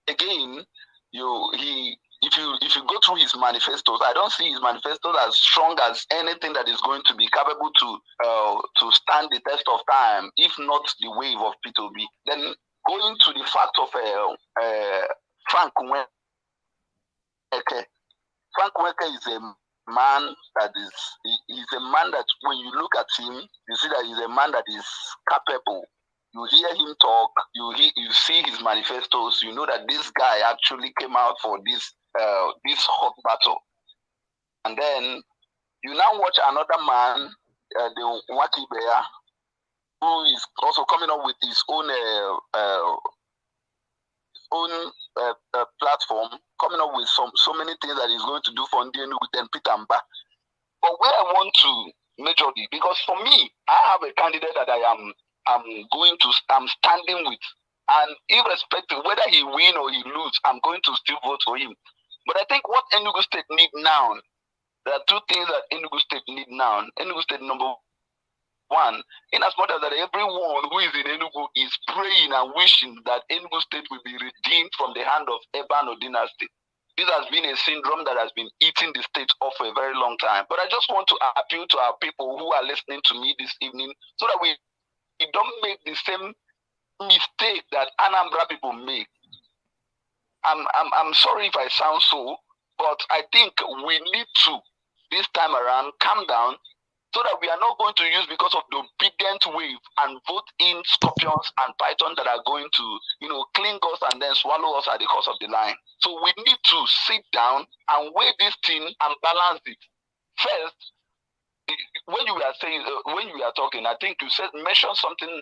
again, if you go through his manifestos, I don't see his manifestos as strong as anything that is going to be capable to stand the test of time, if not the wave of Peter Obi. Then going to the fact of Frank Nweke. Frank Nweke is a man he's a man that when you look at him, you see that he's a man that is capable. You hear him talk, you see his manifestos, you know that this guy actually came out for this hot battle. And then you now watch another man, the Waki Beya, who is also coming up with his own platform, coming up with so many things that he's going to do for Ndienu with then Peter Mba. But where I want to majorly, because for me, I have a candidate that I'm standing with, and irrespective whether he win or he lose, I'm going to still vote for him. But I think what Enugu State need now, there are 2 things that Enugu State need now. Enugu State number 1, in as much as that everyone who is in Enugu is praying and wishing that Enugu State will be redeemed from the hand of Ebano dynasty. This has been a syndrome that has been eating the state off for a very long time. But I just want to appeal to our people who are listening to me this evening so that we don't make the same mistake that Anambra people make. I'm sorry if I sound so, but I think we need to, this time around, calm down so that we are not going to use because of the obedient wave and vote in scorpions and pythons that are going to, cling us and then swallow us at the cost of the line. So we need to sit down and weigh this thing and balance it. First, when you were talking, I think you mentioned something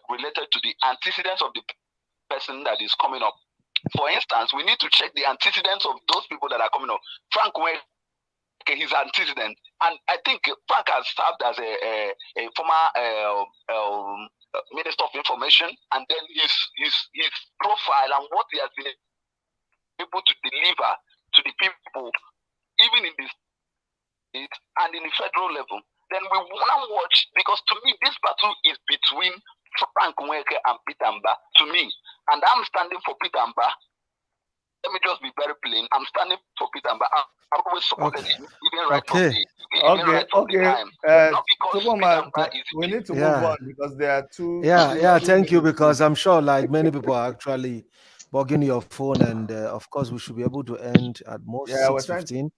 related to the antecedents of the person that is coming up. For instance, we need to check the antecedents of those people that are coming up. Frank Nweke, his antecedent, and I think Frank has served as a former Minister of Information, and then his profile and what he has been able to deliver to the people, even in this state and in the federal level. Then we want to watch, because to me this battle is between Frank Nweke and Peter Mba, to me, and I'm standing for Peter Mba. Let me just be very plain. I'm standing for Peter Mba. I've always supported him, even right from the time. Not because Peter Mba is we need to move on because there are two. Thank you, because I'm sure like many people are actually bugging your phone, and of course we should be able to end at most 6:15.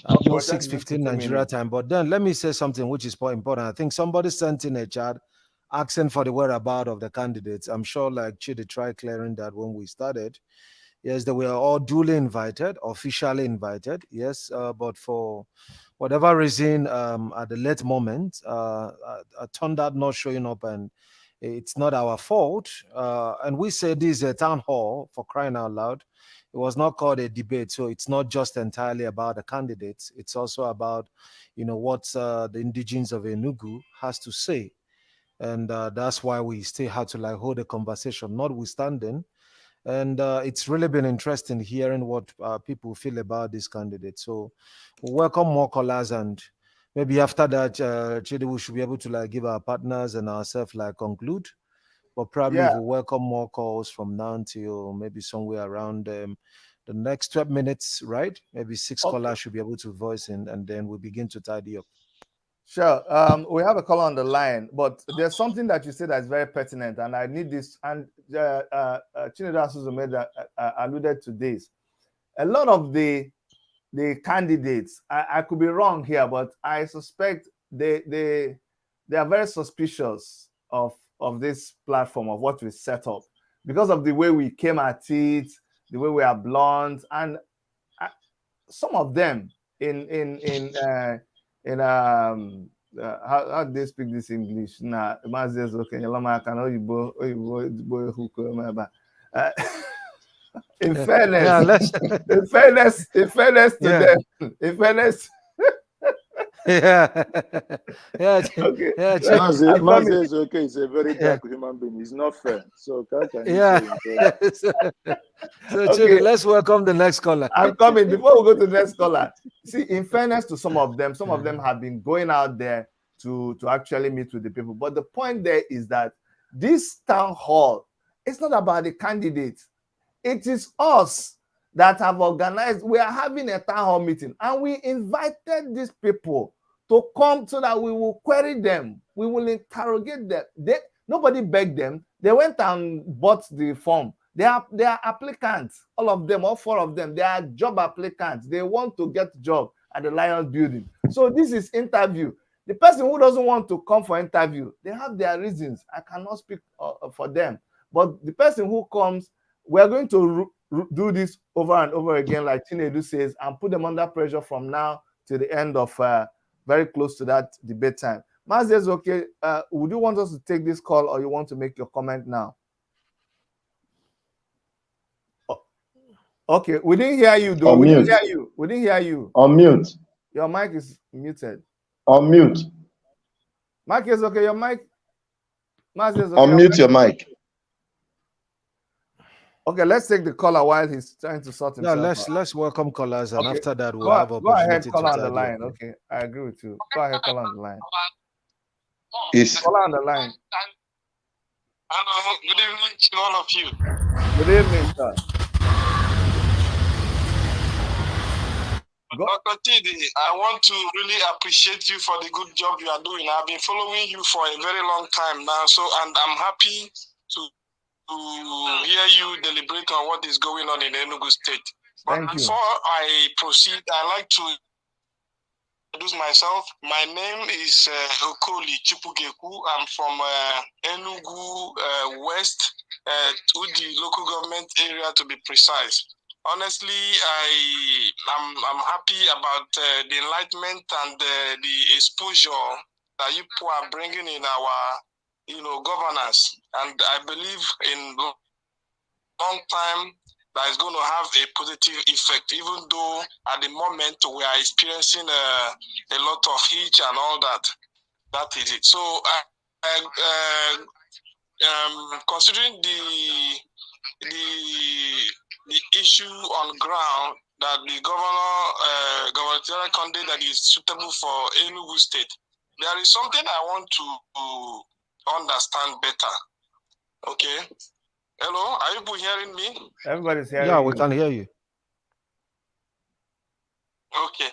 At most 6:15 Nigeria time. But then let me say something which is quite important. I think somebody sent in a chat asking for the whereabouts of the candidates. I'm sure like Chidi tried clearing that when we started. Yes, they were all duly invited, officially invited. Yes, but for whatever reason, at the late moment, turned out not showing up, and it's not our fault. And we say this is a town hall, for crying out loud. It was not called a debate, so it's not just entirely about the candidates. It's also about, what the indigenes of Enugu has to say, and that's why we still have to hold a conversation, notwithstanding. And it's really been interesting hearing what people feel about this candidate. So we welcome more callers, and maybe after that, Chidi, we should be able to give our partners and ourselves conclude. But probably we welcome more calls from now until maybe somewhere around the the next 12 minutes, right? Maybe 6 callers should be able to voice in, and then we'll begin to tidy up. Sure. We have a caller on the line, but there's something that you said that's very pertinent, and I need this. And Chinedu Asuzu alluded to this. A lot of the candidates, I could be wrong here, but I suspect they are very suspicious of this platform, of what we set up, because of the way we came at it, the way we are blunt, and some of them how do they speak this English? In fairness, in fairness to them, in fairness. Yeah. Okay. Mazi is okay. He's a very dark human being. He's not fair. So can you say So okay. Let's welcome the next caller. I'm coming. Before we go to the next caller, see, in fairness to some of them have been going out there to actually meet with the people. But the point there is that this town hall, it's not about the candidates. It is us that have organized. We are having a town hall meeting, and we invited these people to come so that we will query them. We will interrogate them. Nobody begged them. They went and bought the form. They are applicants. All of them, all 4 of them, they are job applicants. They want to get job at the Lions building. So this is interview. The person who doesn't want to come for interview, they have their reasons. I cannot speak for them. But the person who comes, we are going to do this over and over again, like Chinedu says, and put them under pressure from now to the end of very close to that debate time. Mazi is okay. Would you want us to take this call, or you want to make your comment now? Okay, we didn't hear you though. We didn't hear you. We didn't hear you. On mute. Your mic is muted. On mute. Mic is okay. Your mic. Mazi is okay. Unmute your mic. Okay, let's take the caller while he's trying to sort himself out. Let's welcome callers, and after that we'll have opportunity go ahead, to caller on the tidy line. up. Okay, I agree with you. Go ahead, caller on the line. Is caller on the line. Hello, good evening to all of you. Good evening, sir. Dr. Tidi, I want to really appreciate you for the good job you are doing. I've been following you for a very long time now, and I'm happy to hear you deliberate on what is going on in Enugu State. But before I proceed, I'd like to introduce myself. My name is Okoli Chipugeku. I'm from Enugu West, Udi local government area to be precise. Honestly, I'm happy about the enlightenment and the exposure that you are bringing in our, governance. And I believe in long time that is going to have a positive effect, even though at the moment we are experiencing a lot of hitch and all that. That is it. So, considering the issue on ground that the gubernatorial candidate that is suitable for Enugu State, there is something I want to understand better. Okay. Hello, are you people hearing me? Everybody's hearing you. We can hear you. Okay.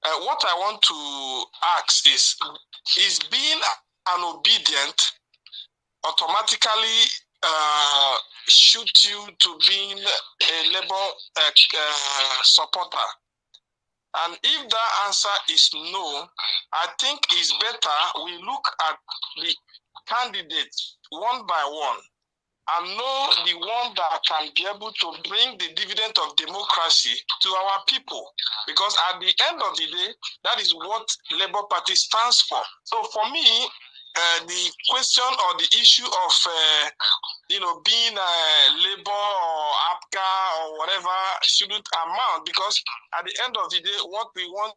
What I want to ask is being an obedient automatically shoot you to being a Labour supporter? And if that answer is no, I think it's better we look at the candidates one by one and know the one that can be able to bring the dividend of democracy to our people. Because at the end of the day, that is what Labour Party stands for. So for me, the question or the issue of being Labour or APGA or whatever shouldn't amount, because at the end of the day, what we want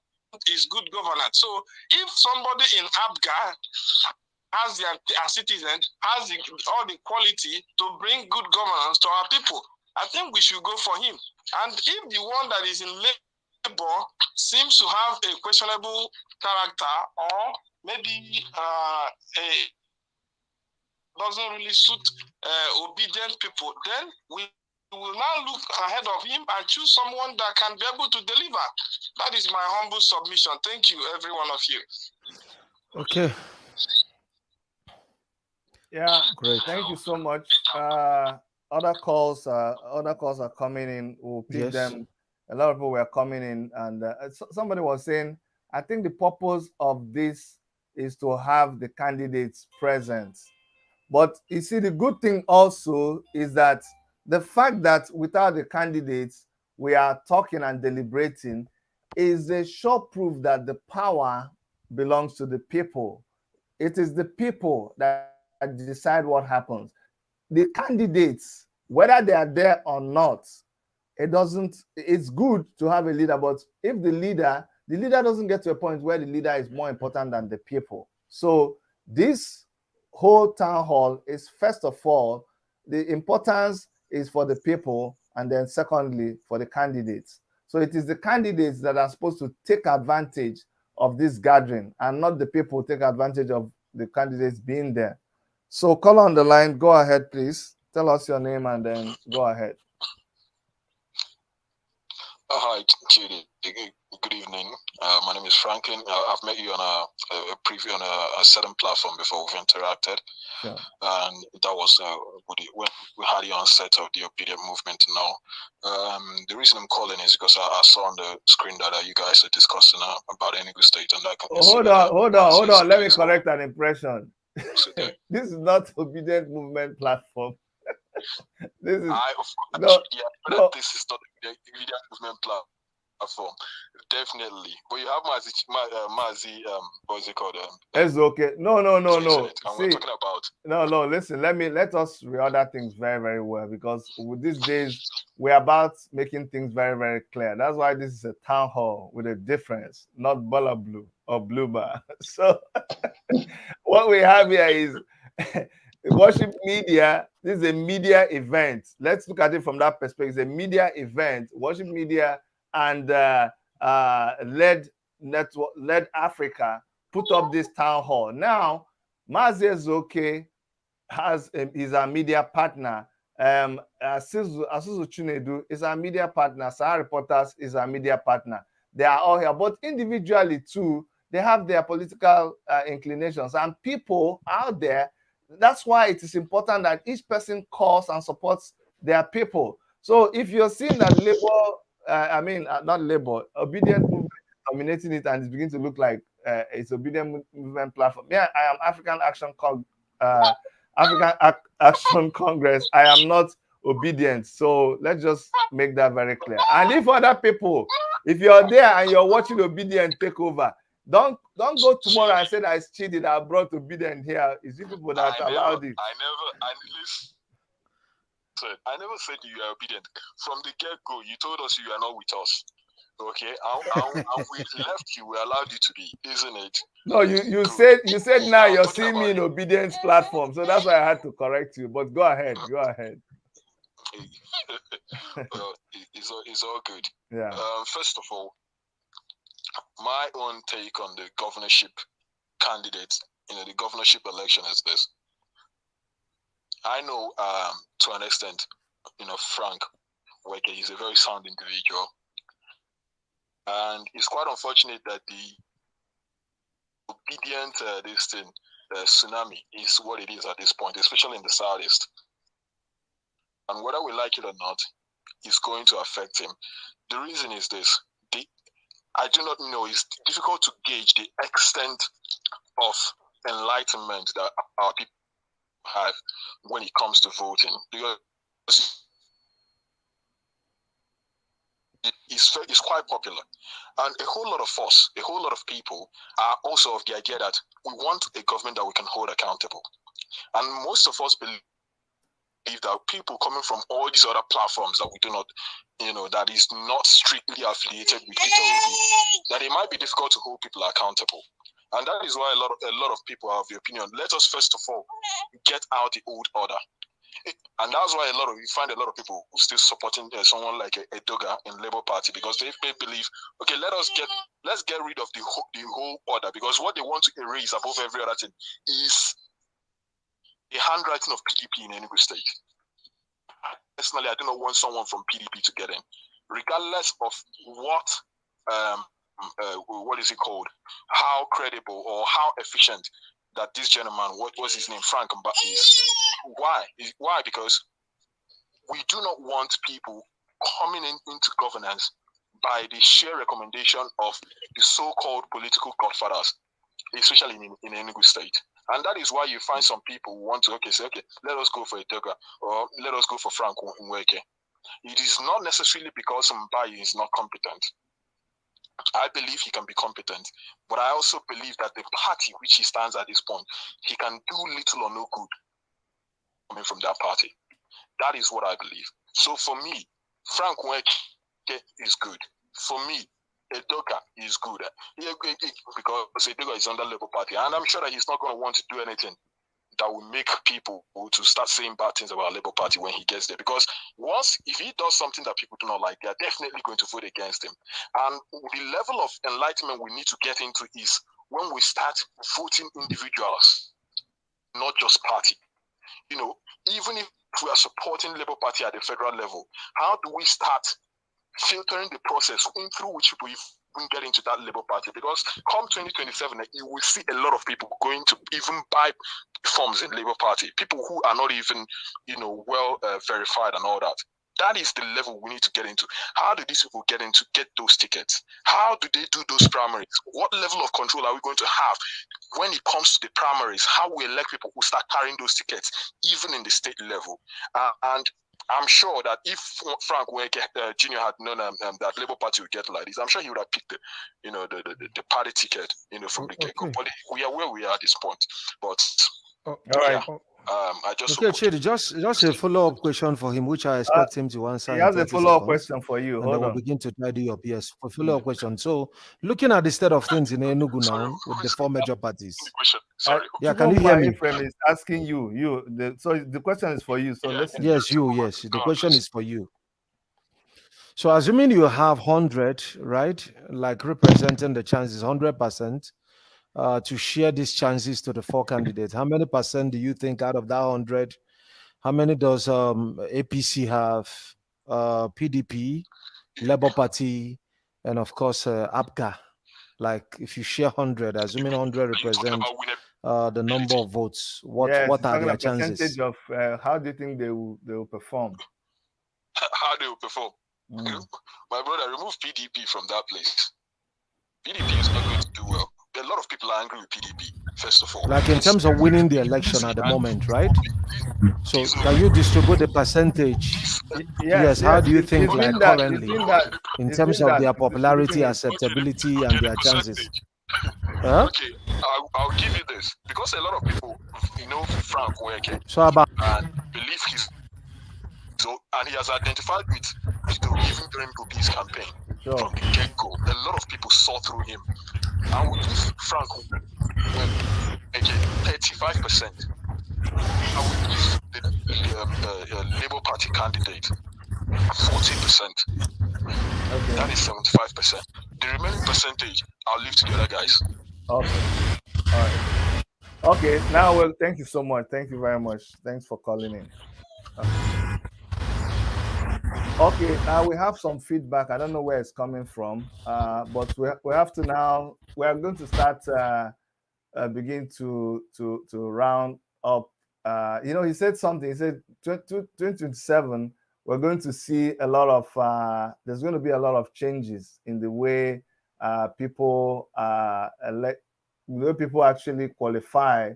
is good governance. So if somebody in APGA has their citizen, has all the quality to bring good governance to our people, I think we should go for him. And if the one that is in Labour seems to have a questionable character, or maybe doesn't really suit obedient people, then we will now look ahead of him and choose someone that can be able to deliver. That is my humble submission. Thank you, every one of you. Okay. Yeah, great. Thank you so much. Other calls are coming in. We'll pick Yes. them. A lot of people were coming in, and somebody was saying, I think the purpose of this is to have the candidates present. But you see, the good thing also is that the fact that without the candidates, we are talking and deliberating is a sure proof that the power belongs to the people. It is the people that decide what happens. The candidates, whether they are there or not, it's good to have a leader, but if the leader doesn't get to a point where the leader is more important than the people. So this whole town hall is, first of all, the importance is for the people, and then secondly for the candidates. So it is the candidates that are supposed to take advantage of this gathering, and not the people take advantage of the candidates being there. So call on the line, go ahead, please. Tell us your name and then go ahead. Hi, Chidi. Good evening. My name is Franklin. I've met you on a preview on a certain platform before. We've interacted, Sure. and that was when we had the onset of the obedient movement. Now, the reason I'm calling is because I saw on the screen that you guys are discussing about Enugu State, and I can Hold on. Let me correct an impression. This is not obedient movement platform. This is this is not the obedient movement platform. Definitely, but you have Mazi, what's it called? It's okay. No. And See, we're talking about no. Listen, let us reorder things very, very well, because with these days we're about making things very, very clear. That's why this is a town hall with a difference, not Bola Blue or Blue Bar. So what we have here is worship media. This is a media event. Let's look at it from that perspective. It's a media event. Worship media and led Africa put up this town hall. Now, Mazi Ezoke is our media partner. Asuzu Chinedu is our media partner. Sahara Reporters is our media partner. They are all here, but individually too, they have their political inclinations, and people out there. That's why it is important that each person calls and supports their people. So if you're seeing that not Labour, obedient movement is dominating it, and it's beginning to look like it's obedient movement platform. Yeah, I am African Action Congress. I am not obedient. So let's just make that very clear. And if other people, if you're there and you're watching obedient take over, don't go tomorrow and say that it's cheated. I brought obedient here. It's you people that allowed it. I never said you are obedient. From the get-go, you told us you are not with us. Okay, and we left you. We allowed you to be, isn't it? No, you said now you're seeing me in obedience platform, so that's why I had to correct you. But go ahead. Well, it's all good. Yeah. First of all, my own take on the governorship candidates, the governorship election is this. I know, to an extent, Frank Weke is a very sound individual. And it's quite unfortunate that the obedient tsunami is what it is at this point, especially in the Southeast. And whether we like it or not, it's going to affect him. The reason is this. I do not know. It's difficult to gauge the extent of enlightenment that our people have when it comes to voting. Because it's quite popular. And a whole lot of us, a whole lot of people are also of the idea that we want a government that we can hold accountable. And most of us believe that people coming from all these other platforms that we do not, that is not strictly affiliated with Peter Obi, that it might be difficult to hold people accountable. And that is why a lot of people are of the opinion, let us first of all get out the old order. And that's why you find a lot of people still supporting someone like a Doga in Labour Party, because they believe, okay, let's get rid of the whole order, because what they want to erase above every other thing is a handwriting of PDP in Enugu State. personally, I do not want someone from PDP to get in, regardless of what is it called, how credible or how efficient that this gentleman, what was his name, Frank Mba, is. Why? Because we do not want people coming into governance by the sheer recommendation of the so-called political godfathers, especially in Enugu State. And that is why you find some people who want to say, let us go for Etoga or let us go for Frank Nweke. It is not necessarily because Mbaye is not competent. I believe he can be competent, but I also believe that the party which he stands at this point, he can do little or no good coming from that party. That is what I believe. So for me, Frank Nweke is good. For me, Edoka is good because Edoka is under Labour Party, and I'm sure that he's not going to want to do anything that will make people to start saying bad things about Labour Party when he gets there. Because if he does something that people do not like, they're definitely going to vote against him. And the level of enlightenment we need to get into is when we start voting individuals, not just party. Even if we are supporting Labour Party at the federal level, how do we start filtering the process through which we get into that Labour Party? Because come 2027, you will see a lot of people going to even buy forms in Labour Party, people who are not even, well verified and all that. That is the level we need to get into. How do these people get those tickets? How do they do those primaries? What level of control are we going to have when it comes to the primaries? How we elect people who start carrying those tickets, even in the state level? And I'm sure that if Frank Jr. had known that Labour Party would get like this, I'm sure he would have picked the party ticket, from the get-go. But we are where we are at this point. But all right. I just Chidi, just a follow-up question for him, which I expect him to answer. He in has a 30 follow-up seconds, question for you. and Hold then we'll on. begin to tidy up. Yes, a follow-up question. So, looking at the state of things in Enugu now, with the four major parties. Sorry. Yeah, can you hear me? Ephraim is asking you. So the question is for you. So listen. Yes, you. Yes, the question is for you. So, assuming you have 100, right, like representing the chances, 100%. To share these chances to the four candidates, how many percent do you think out of that 100? How many does APC have? PDP, Labour Party, and of course APGA. Like if you share 100, assuming 100 represent the number of votes, what are their chances? Percentage of how do you think they will perform? How they will perform? My brother, remove PDP from that place. PDP is not going to do well. A lot of people are angry with PDP, first of all. Like in terms of winning the election at the moment, right? So can you distribute the percentage? Yes. How do you think, like currently, in terms of their popularity, acceptability, and their chances? Okay, I'll give you this. Because a lot of people, Frank Nweke, so about and believe and he has identified with even during Obi's campaign from the get-go. A lot of people saw through him. I would give Frank 35%. I would give the Labour Party candidate 40%. That is 75%. The remaining percentage, I'll leave to the other guys. Okay. All right. Okay. Now, well, thank you so much. Thank you very much. Thanks for calling in. Okay, we have some feedback. I don't know where it's coming from, but we have to now. We are going to start begin to round up. He said something. He said 2027. We're going to see a lot of. There's going to be a lot of changes in the way people elect, the way people actually qualify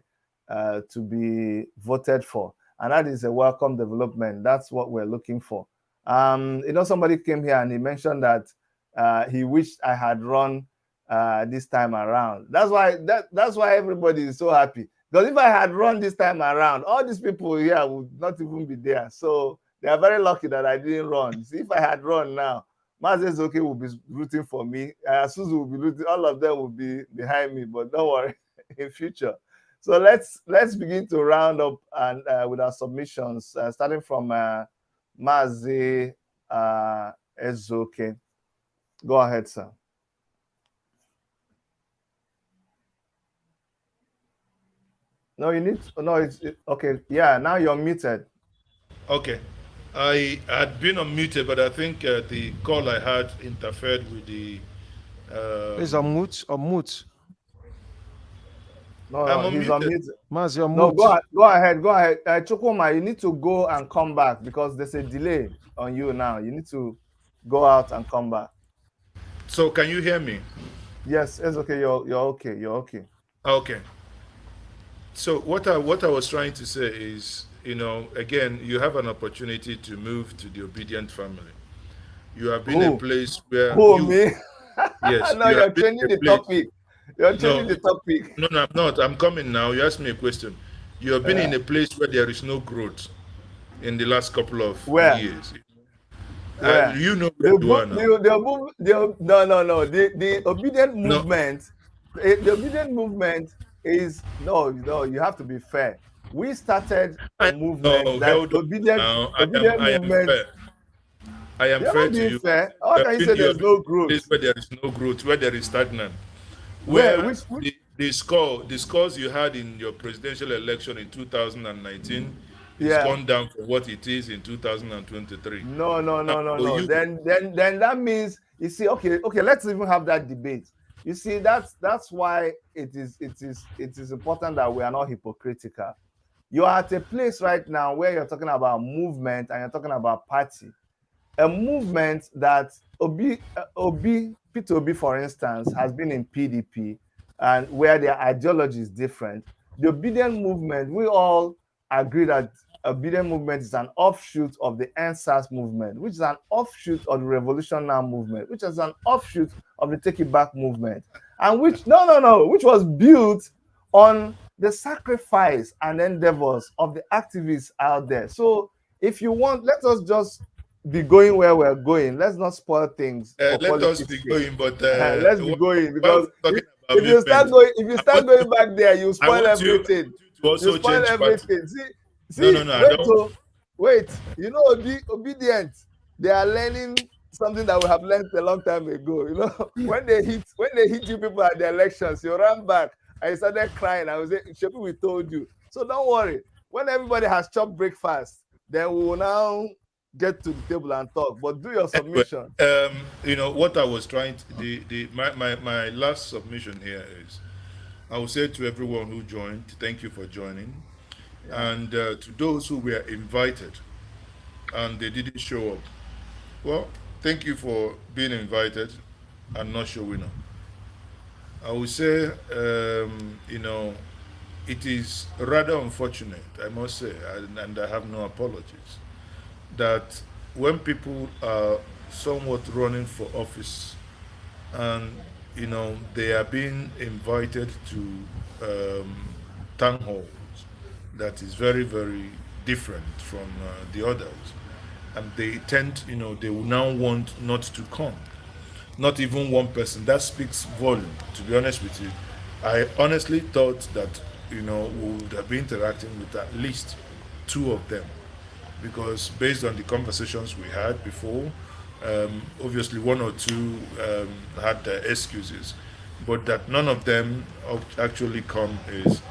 to be voted for, and that is a welcome development. That's what we're looking for. Somebody came here and he mentioned that he wished I had run this time around. That's why everybody is so happy. Because if I had run this time around, all these people here would not even be there. So they are very lucky that I didn't run. See, if I had run now, Mazezoke will be rooting for me. Suzu will be rooting. All of them will be behind me. But don't worry, in future. So let's begin to round up and with our submissions, starting from Mazi Ezoke. Go ahead, sir. No, you need to, no, it's okay. Yeah, now you're muted. Okay. I had been unmuted, but I think the call I had interfered with the. Please unmute. No, I'm he's unmuted. unmuted. Maz, you're No, mute. go ahead. Chukuma, you need to go and come back because there's a delay on you now. You need to go out and come back. So can you hear me? Yes, it's okay. You're okay. You're okay. Okay. So what I was trying to say is, again, you have an opportunity to move to the obedient family. You have been a place where me? Yes. No, you're changing the topic. You're changing the topic. No, I'm not. I'm coming now. You asked me a question. You have been in a place where there is no growth in the last couple of years. Where? You know where you are now. The obedient movement. The obedient movement is no. You have to be fair. We started a movement that obedient movement. I am fair to you. Fair. How can you say there's no growth? Where there is no growth, where there is stagnant. Which? The scores you had in your presidential election in 2019 is gone down from what it is in 2023. No. Then that means, you see, okay, let's even have that debate. You see, that's why it is important that we are not hypocritical. You are at a place right now where you're talking about movement and you're talking about party. A movement that Peter Obi, for instance, has been in PDP, and where their ideology is different. The obedient movement, we all agree that obedient movement is an offshoot of the NSAS movement, which is an offshoot of the Revolution Now movement, which is an offshoot of the Take It Back movement, and which which was built on the sacrifice and endeavors of the activists out there. So if you want, let us just be going where we're going. Let's not spoil things. Let us be going, but let's be going, because if you start going back there, you spoil everything. You spoil everything. See, wait. You know, the obedient, they are learning something that we have learned a long time ago. You know, when they hit you people at the elections, you run back and you started crying. I was saying, Shepi, we told you. So don't worry. When everybody has chopped breakfast, then we will now get to the table and talk. But do your submission. What I was trying to my last submission here is, I will say to everyone who joined, thank you for joining. And to those who were invited and they didn't show up, well, thank you for being invited and not showing up. I would say, it is rather unfortunate, I must say, and I have no apologies, that when people are somewhat running for office and they are being invited to town halls that is very, very different from the others, and they tend, they will now want not to come, not even one person. That speaks volume, to be honest with you. I honestly thought that we would have been interacting with at least two of them, because based on the conversations we had before, obviously one or two had their excuses, but that none of them actually come is,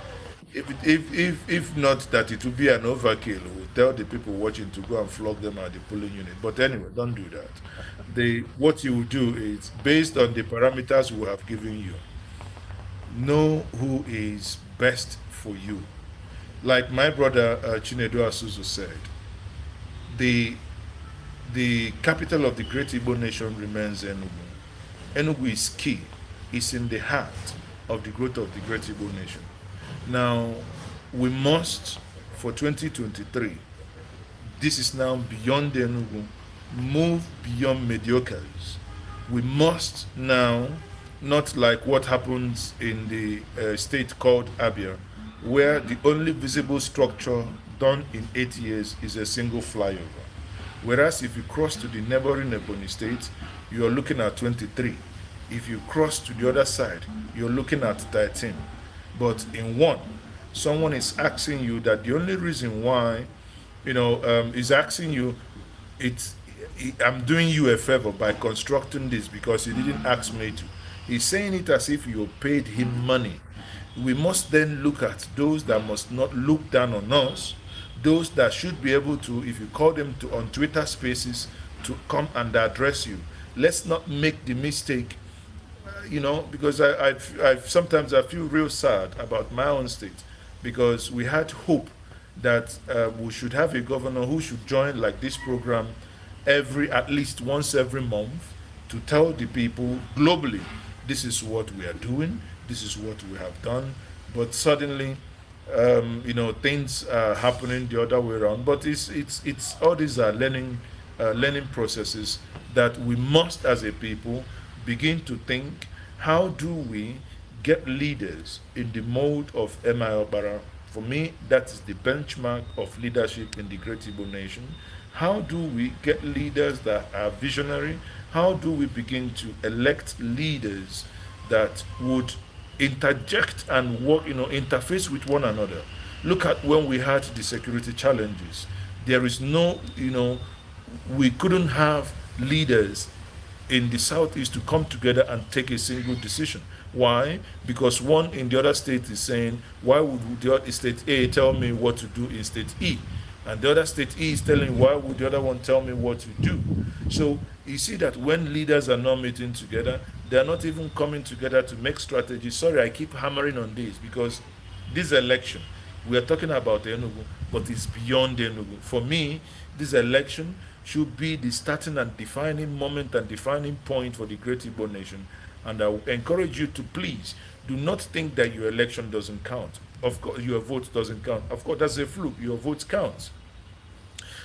if not that it would be an overkill. We'll tell the people watching to go and flog them at the polling unit. But anyway, don't do that. What you will do is, based on the parameters we have given you, know who is best for you. Like my brother Chinedu Asuzu said, the capital of the great Igbo nation remains Enugu. Enugu is key. It's in the heart of the growth of the great Igbo nation. Now, we must, for 2023, this is now beyond Enugu, move beyond mediocres. We must now, not like what happens in the state called Abia, where the only visible structure done in 8 years is a single flyover. Whereas if you cross to the neighboring Ebonyi state, you are looking at 23. If you cross to the other side, you're looking at 13. But in one, someone is asking you that the only reason why, is asking you, I'm doing you a favor by constructing this because you didn't ask me to. He's saying it as if you paid him money. We must then look at those that must not look down on us, those that should be able to, if you call them to on Twitter Spaces, to come and address you. Let's not make the mistake, because I've sometimes I feel real sad about my own state, because we had hope that we should have a governor who should join like this program at least once every month, to tell the people globally, this is what we are doing, this is what we have done. But suddenly, things are happening the other way around. But it's all these are learning processes that we must, as a people, begin to think: how do we get leaders in the mold of M.I. Obara? For me, that is the benchmark of leadership in the Great Igbo nation. How do we get leaders that are visionary? How do we begin to elect leaders that would interject and work, interface with one another? Look at when we had the security challenges. There is no, we couldn't have leaders in the southeast to come together and take a single decision. Why? Because one in the other state is saying, why would the other state A tell me what to do in state E? And the other state E is telling, why would the other one tell me what to do? So you see that when leaders are not meeting together, they are not even coming together to make strategies. Sorry, I keep hammering on this, because this election, we are talking about Enugu, but it's beyond Enugu. For me, this election should be the starting and defining moment and defining point for the Great Igbo nation. And I encourage you to please do not think that your election doesn't count. Of course, your vote doesn't count. Of course, that's a fluke. Your vote counts.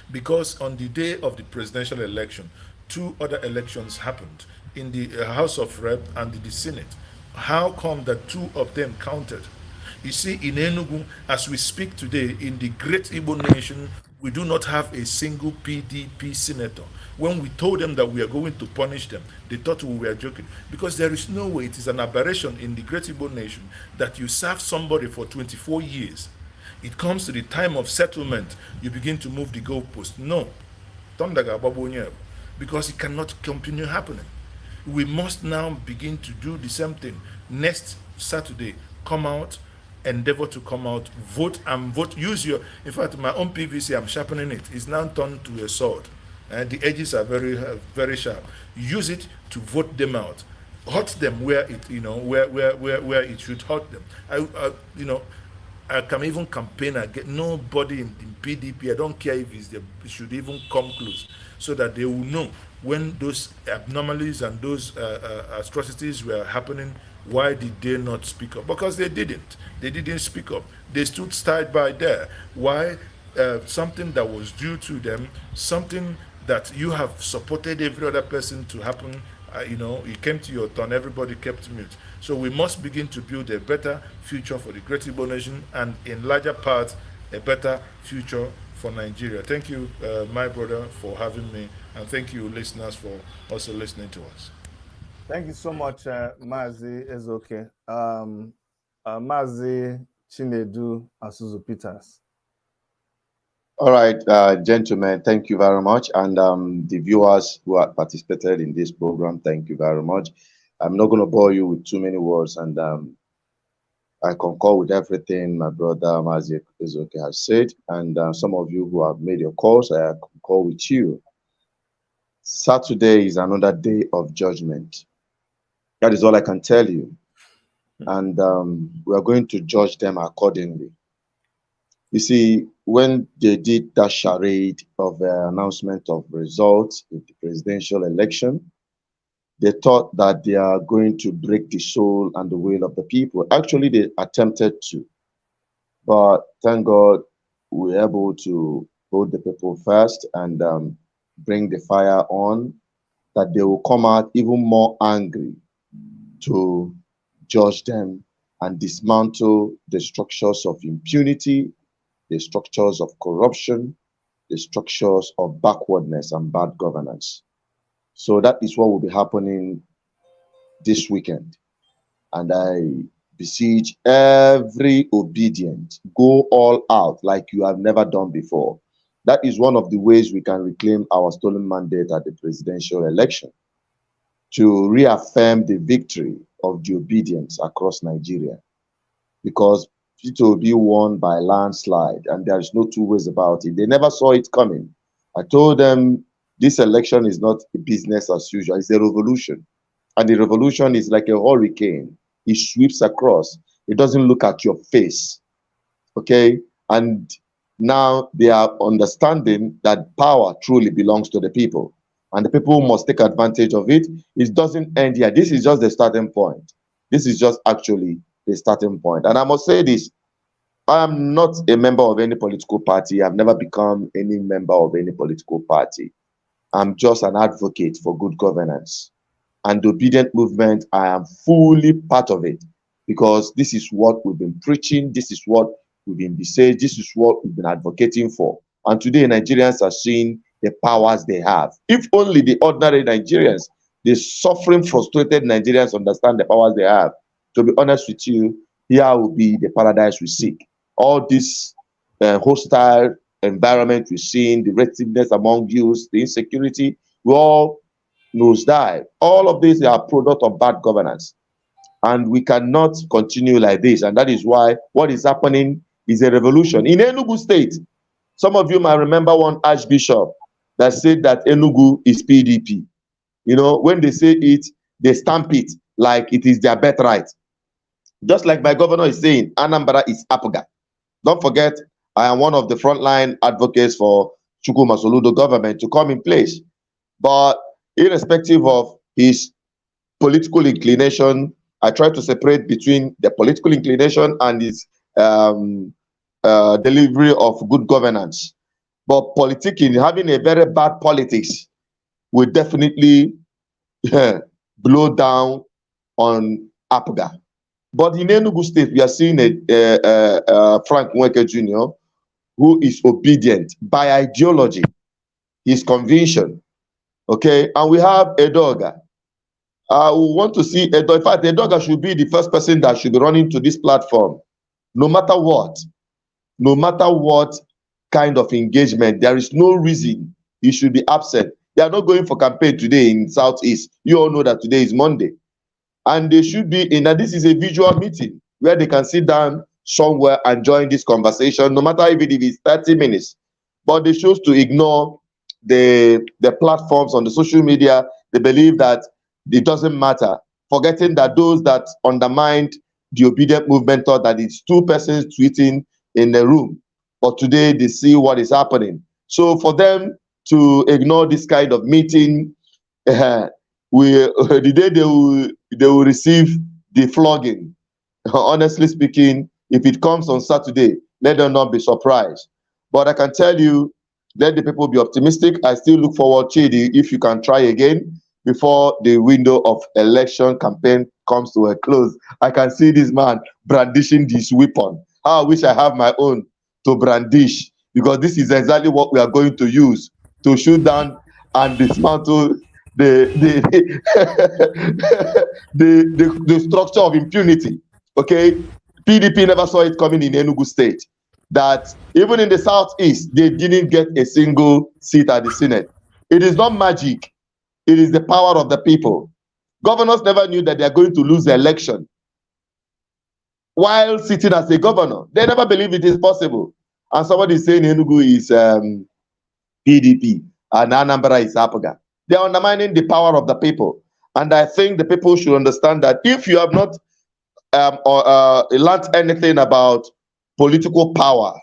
Because on the day of the presidential election, two other elections happened in the House of Rep and the Senate. How come that two of them counted? You see, in Enugu, as we speak today, in the Great Igbo nation, we do not have a single PDP senator. When we told them that we are going to punish them, they thought we were joking. Because there is no way, it is an aberration in the Great Igbo nation that you serve somebody for 24 years. It comes to the time of settlement, you begin to move the goalpost. No. Because it cannot continue happening. We must now begin to do the same thing. Next Saturday, come out, endeavor to come out, vote and vote. Use your, in fact, my own PVC, I'm sharpening it. It's now turned to a sword. And the edges are very, very sharp. Use it to vote them out. Hurt them where it, where it should hurt them. I can even campaign against nobody in PDP. I don't care if it should even come close, so that they will know when those abnormalities and those atrocities were happening. Why did they not speak up? Because they didn't. They didn't speak up. They stood side by there. Why? Something that was due to them, something that you have supported every other person to happen, it came to your turn, everybody kept mute. So we must begin to build a better future for the Great Igbo nation, and in larger part, a better future for Nigeria. Thank you, my brother, for having me, and thank you, listeners, for also listening to us. Thank you so much, Mazi Ezoke. Mazi Chinedu Asuzu Peters. All right, gentlemen, thank you very much. And the viewers who have participated in this program, thank you very much. I'm not going to bore you with too many words, and I concur with everything my brother Mazi Ezoke has said. And some of you who have made your calls, I concur with you. Saturday is another day of judgment. That is all I can tell you. And we are going to judge them accordingly. You see, when they did that charade of announcement of results in the presidential election, they thought that they are going to break the soul and the will of the people. Actually, they attempted to. But thank God we were able to hold the people first and bring the fire on, that they will come out even more angry to judge them and dismantle the structures of impunity, the structures of corruption, the structures of backwardness and bad governance. So that is what will be happening this weekend. And I beseech every obedient, go all out like you have never done before. That is one of the ways we can reclaim our stolen mandate at the presidential election, to reaffirm the victory of the obedience across Nigeria. Because Peter Obi won by landslide, and there is no two ways about it. They never saw it coming. I told them this election is not a business as usual, it's a revolution. And the revolution is like a hurricane. It sweeps across. It doesn't look at your face. Okay? And now they are understanding that power truly belongs to the people. And the people must take advantage of it. It doesn't end here. This is just the starting point. This is just actually the starting point. And I must say this, I am not a member of any political party. I've never become any member of any political party. I'm just an advocate for good governance. And the obedient movement, I am fully part of it, because this is what we've been preaching. This is what we've been saying. This is what we've been advocating for. And today, Nigerians are seeing the powers they have. If only the ordinary Nigerians, the suffering, frustrated Nigerians understand the powers they have. To be honest with you, here will be the paradise we seek. All this hostile environment we're seeing, the wretchedness among youth, the insecurity, we all nosedive. All of these are product of bad governance. And we cannot continue like this. And that is why what is happening is a revolution. In Enugu State, some of you might remember one archbishop that said that Enugu is PDP. You know, when they say it, they stamp it like it is their birthright. Just like my governor is saying, Anambra is Apuga. Don't forget, I am one of the frontline advocates for Chukwuma Soludo government to come in place. But irrespective of his political inclination, I try to separate between the political inclination and his delivery of good governance. But politicking, having a very bad politics, will definitely blow down on Apuga. But in Enugu State, we are seeing Frank Nweke Jr., who is obedient by ideology, his conviction. Okay, and we have Edoga. We want to see Edoga. In fact, Edoga should be the first person that should be running to this platform. No matter what kind of engagement, there is no reason he should be absent. They are not going for campaign today in Southeast. You all know that today is Monday. And they should be in, and this is a visual meeting where they can sit down somewhere and join this conversation, no matter if it is 30 minutes. But they choose to ignore the platforms on the social media. They believe that it doesn't matter, forgetting that those that undermined the obedient movement thought that it's two persons tweeting in the room. But today they see what is happening. So for them to ignore this kind of meeting, the day they will receive the flogging. Honestly speaking, if it comes on Saturday, let them not be surprised. But I can tell you, let the people be optimistic. I still look forward, Chidi, if you can try again before the window of election campaign comes to a close. I can see this man brandishing this weapon. How I wish I have my own to brandish, because this is exactly what we are going to use to shoot down and dismantle the structure of impunity. Okay, PDP never saw it coming in Enugu State, that even in the Southeast, they didn't get a single seat at the Senate. It is not magic. It is the power of the people. Governors never knew that they are going to lose the election while sitting as a governor. They never believed it is possible. And somebody is saying Enugu is PDP and Anambra is Apuga. They are undermining the power of the people. And I think the people should understand that if you have not learned anything about political power,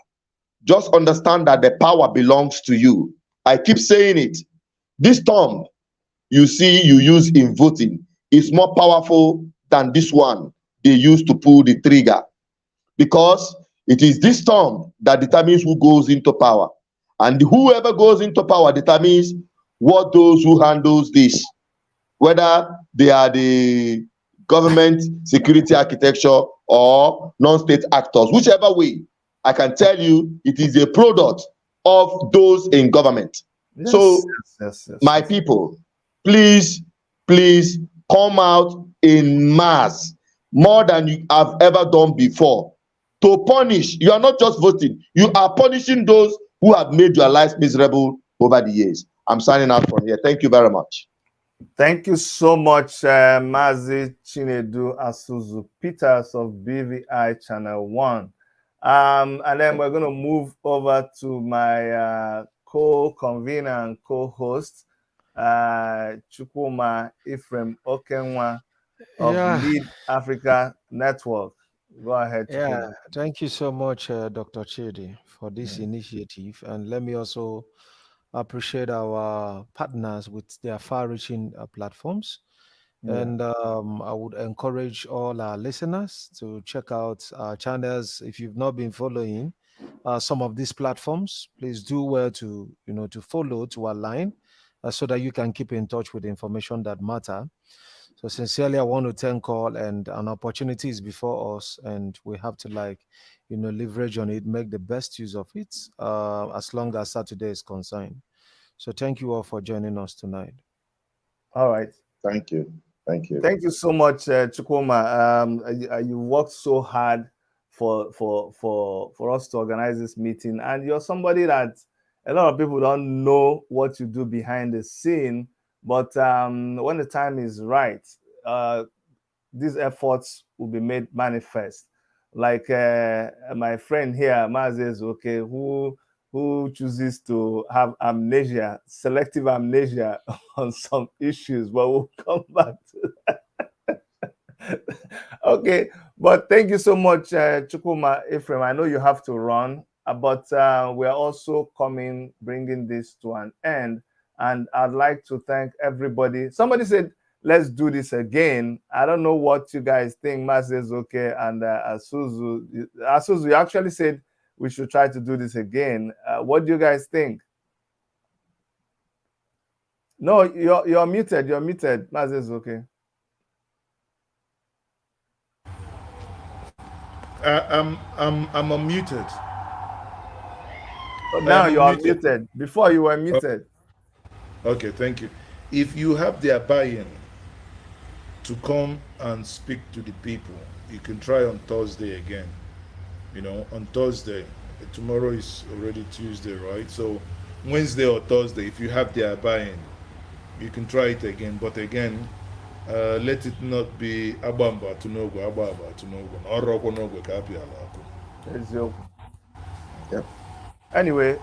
just understand that the power belongs to you. I keep saying it. This term you see you use in voting is more powerful than this one they use to pull the trigger, because it is this term that determines who goes into power. And whoever goes into power determines what those who handles this, whether they are the government security architecture or non-state actors, whichever way, I can tell you it is a product of those in government. Yes, so, my people, please come out in mass, more than you have ever done before, to punish. You are not just voting, you are punishing those who have made your lives miserable over the years. I'm signing out from here. Thank you very much. Thank you so much, Mazi Chinedu Asuzu Peters of BVI Channel 1. And then we're going to move over to my co-convener and co-host, Chukwuma Ephraim Okenwa of Lead Africa Network. Go ahead, Chukwuma. Thank you so much, Dr. Chidi, for this initiative. And let me also appreciate our partners with their far-reaching platforms. And I would encourage all our listeners to check out our channels. If you've not been following some of these platforms, please do well to to follow, to align, so that you can keep in touch with the information that matter. So sincerely, I want to thank all, and an opportunity is before us, and we have to leverage on it, make the best use of it, as long as Saturday is concerned. So thank you all for joining us tonight. All right. Thank you. Thank you. Thank you so much, Chukwuma. You worked so hard for us to organize this meeting, and you're somebody that a lot of people don't know what you do behind the scene. But when the time is right, these efforts will be made manifest. Like my friend here, Mazes, okay, who chooses to have amnesia, selective amnesia on some issues, but we'll come back to that. Okay, but thank you so much, Chukwuma Ephraim. I know you have to run, but we're also bringing this to an end. And I'd like to thank everybody. Somebody said, let's do this again. I don't know what you guys think, Mazes, okay, and Asuzu. Asuzu, you actually said we should try to do this again. What do you guys think? No, you're muted. You're muted, Mazes, okay. I'm unmuted. Oh, now you are muted. Before you were muted. Okay, thank you. If you have their buy-in to come and speak to the people, you can try on Thursday again. On Thursday. Tomorrow is already Tuesday, right? So Wednesday or Thursday, if you have their buy-in, you can try it again. But again, let it not be abamba tunogo ababa tunogo oroko nogo kapi alaku. Yep. Anyway,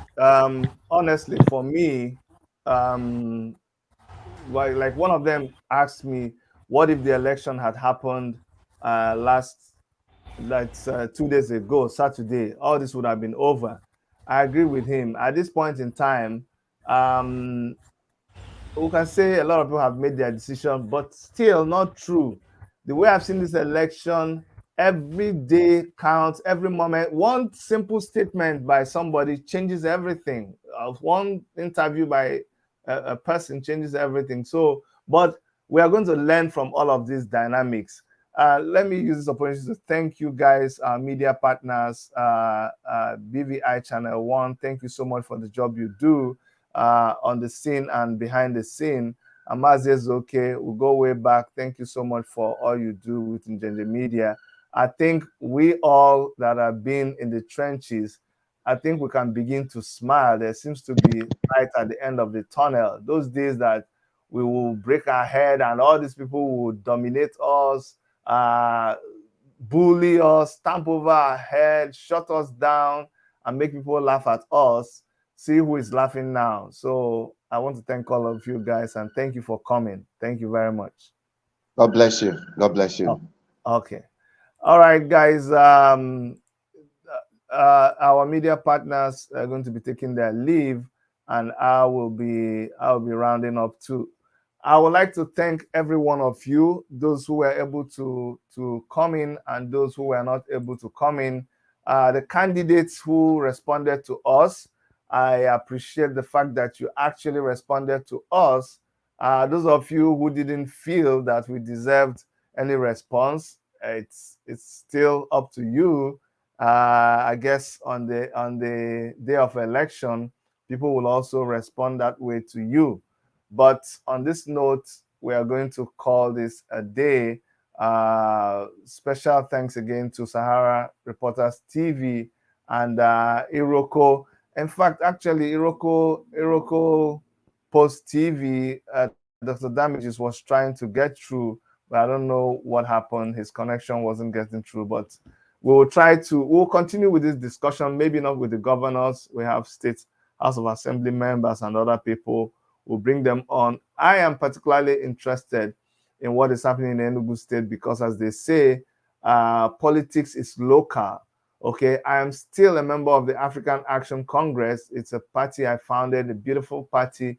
honestly, for me, like one of them asked me, what if the election had happened that's 2 days ago, Saturday? All this would have been over. I agree with him. At this point in time, we can say a lot of people have made their decision, but still not true. The way I've seen this election, every day counts, every moment. One simple statement by somebody changes everything. One interview by a person changes everything. So, but we are going to learn from all of these dynamics. Let me use this opportunity to thank you guys, our media partners, BVI Channel 1. Thank you so much for the job you do on the scene and behind the scene. Amazes, okay, we'll go way back. Thank you so much for all you do with Njenje Media. I think we all that have been in the trenches, I think we can begin to smile. There seems to be light at the end of the tunnel. Those days that we will break our head and all these people will dominate us, bully us, stamp over our head, shut us down, and make people laugh at us. See who is laughing now. So I want to thank all of you guys and thank you for coming. Thank you very much. God bless you. God bless you. Oh, okay. All right, guys. Our media partners are going to be taking their leave, and I'll be rounding up too. I would like to thank every one of you, those who were able to come in and those who were not able to come in. The candidates who responded to us, I appreciate the fact that you actually responded to us. Those of you who didn't feel that we deserved any response, it's still up to you. I guess on the day of election, people will also respond that way to you. But on this note, we are going to call this a day. Special thanks again to Sahara Reporters TV and Iroko. In fact, actually, Iroko Post TV, Dr. Damages was trying to get through, but I don't know what happened. His connection wasn't getting through, but we'll continue with this discussion, maybe not with the governors. We have state House of Assembly members and other people. We'll bring them on. I am particularly interested in what is happening in Enugu State because, as they say, politics is local. Okay, I am still a member of the African Action Congress. It's a party I founded, a beautiful party.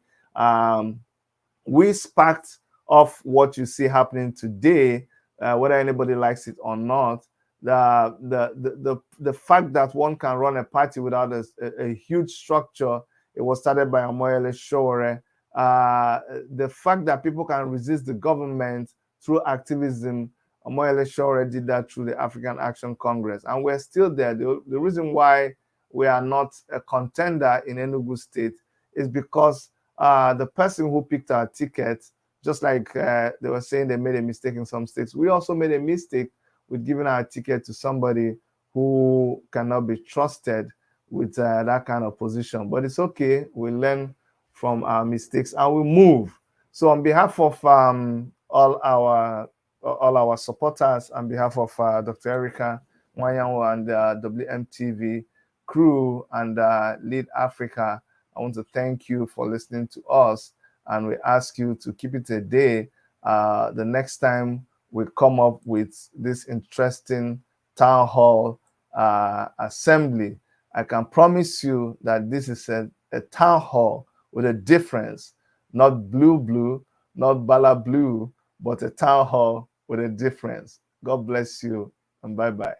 We sparked off what you see happening today, whether anybody likes it or not. The fact that one can run a party without a huge structure. It was started by Omoyele Sowore. The fact that people can resist the government through activism, Omoyele Sowore did that through the African Action Congress, and we're still there. The reason why we are not a contender in Enugu State is because the person who picked our ticket, just like they were saying they made a mistake in some states, we also made a mistake with giving our ticket to somebody who cannot be trusted with that kind of position. But it's okay. We learn from our mistakes and we move. So on behalf of all our supporters, on behalf of Dr. Erica Mwanyanwo and the WMTV crew and Lead Africa, I want to thank you for listening to us, and we ask you to keep it a day. The next time we come up with this interesting town hall assembly, I can promise you that this is a town hall with a difference, not blue, not bala blue, but a town hall with a difference. God bless you and bye-bye.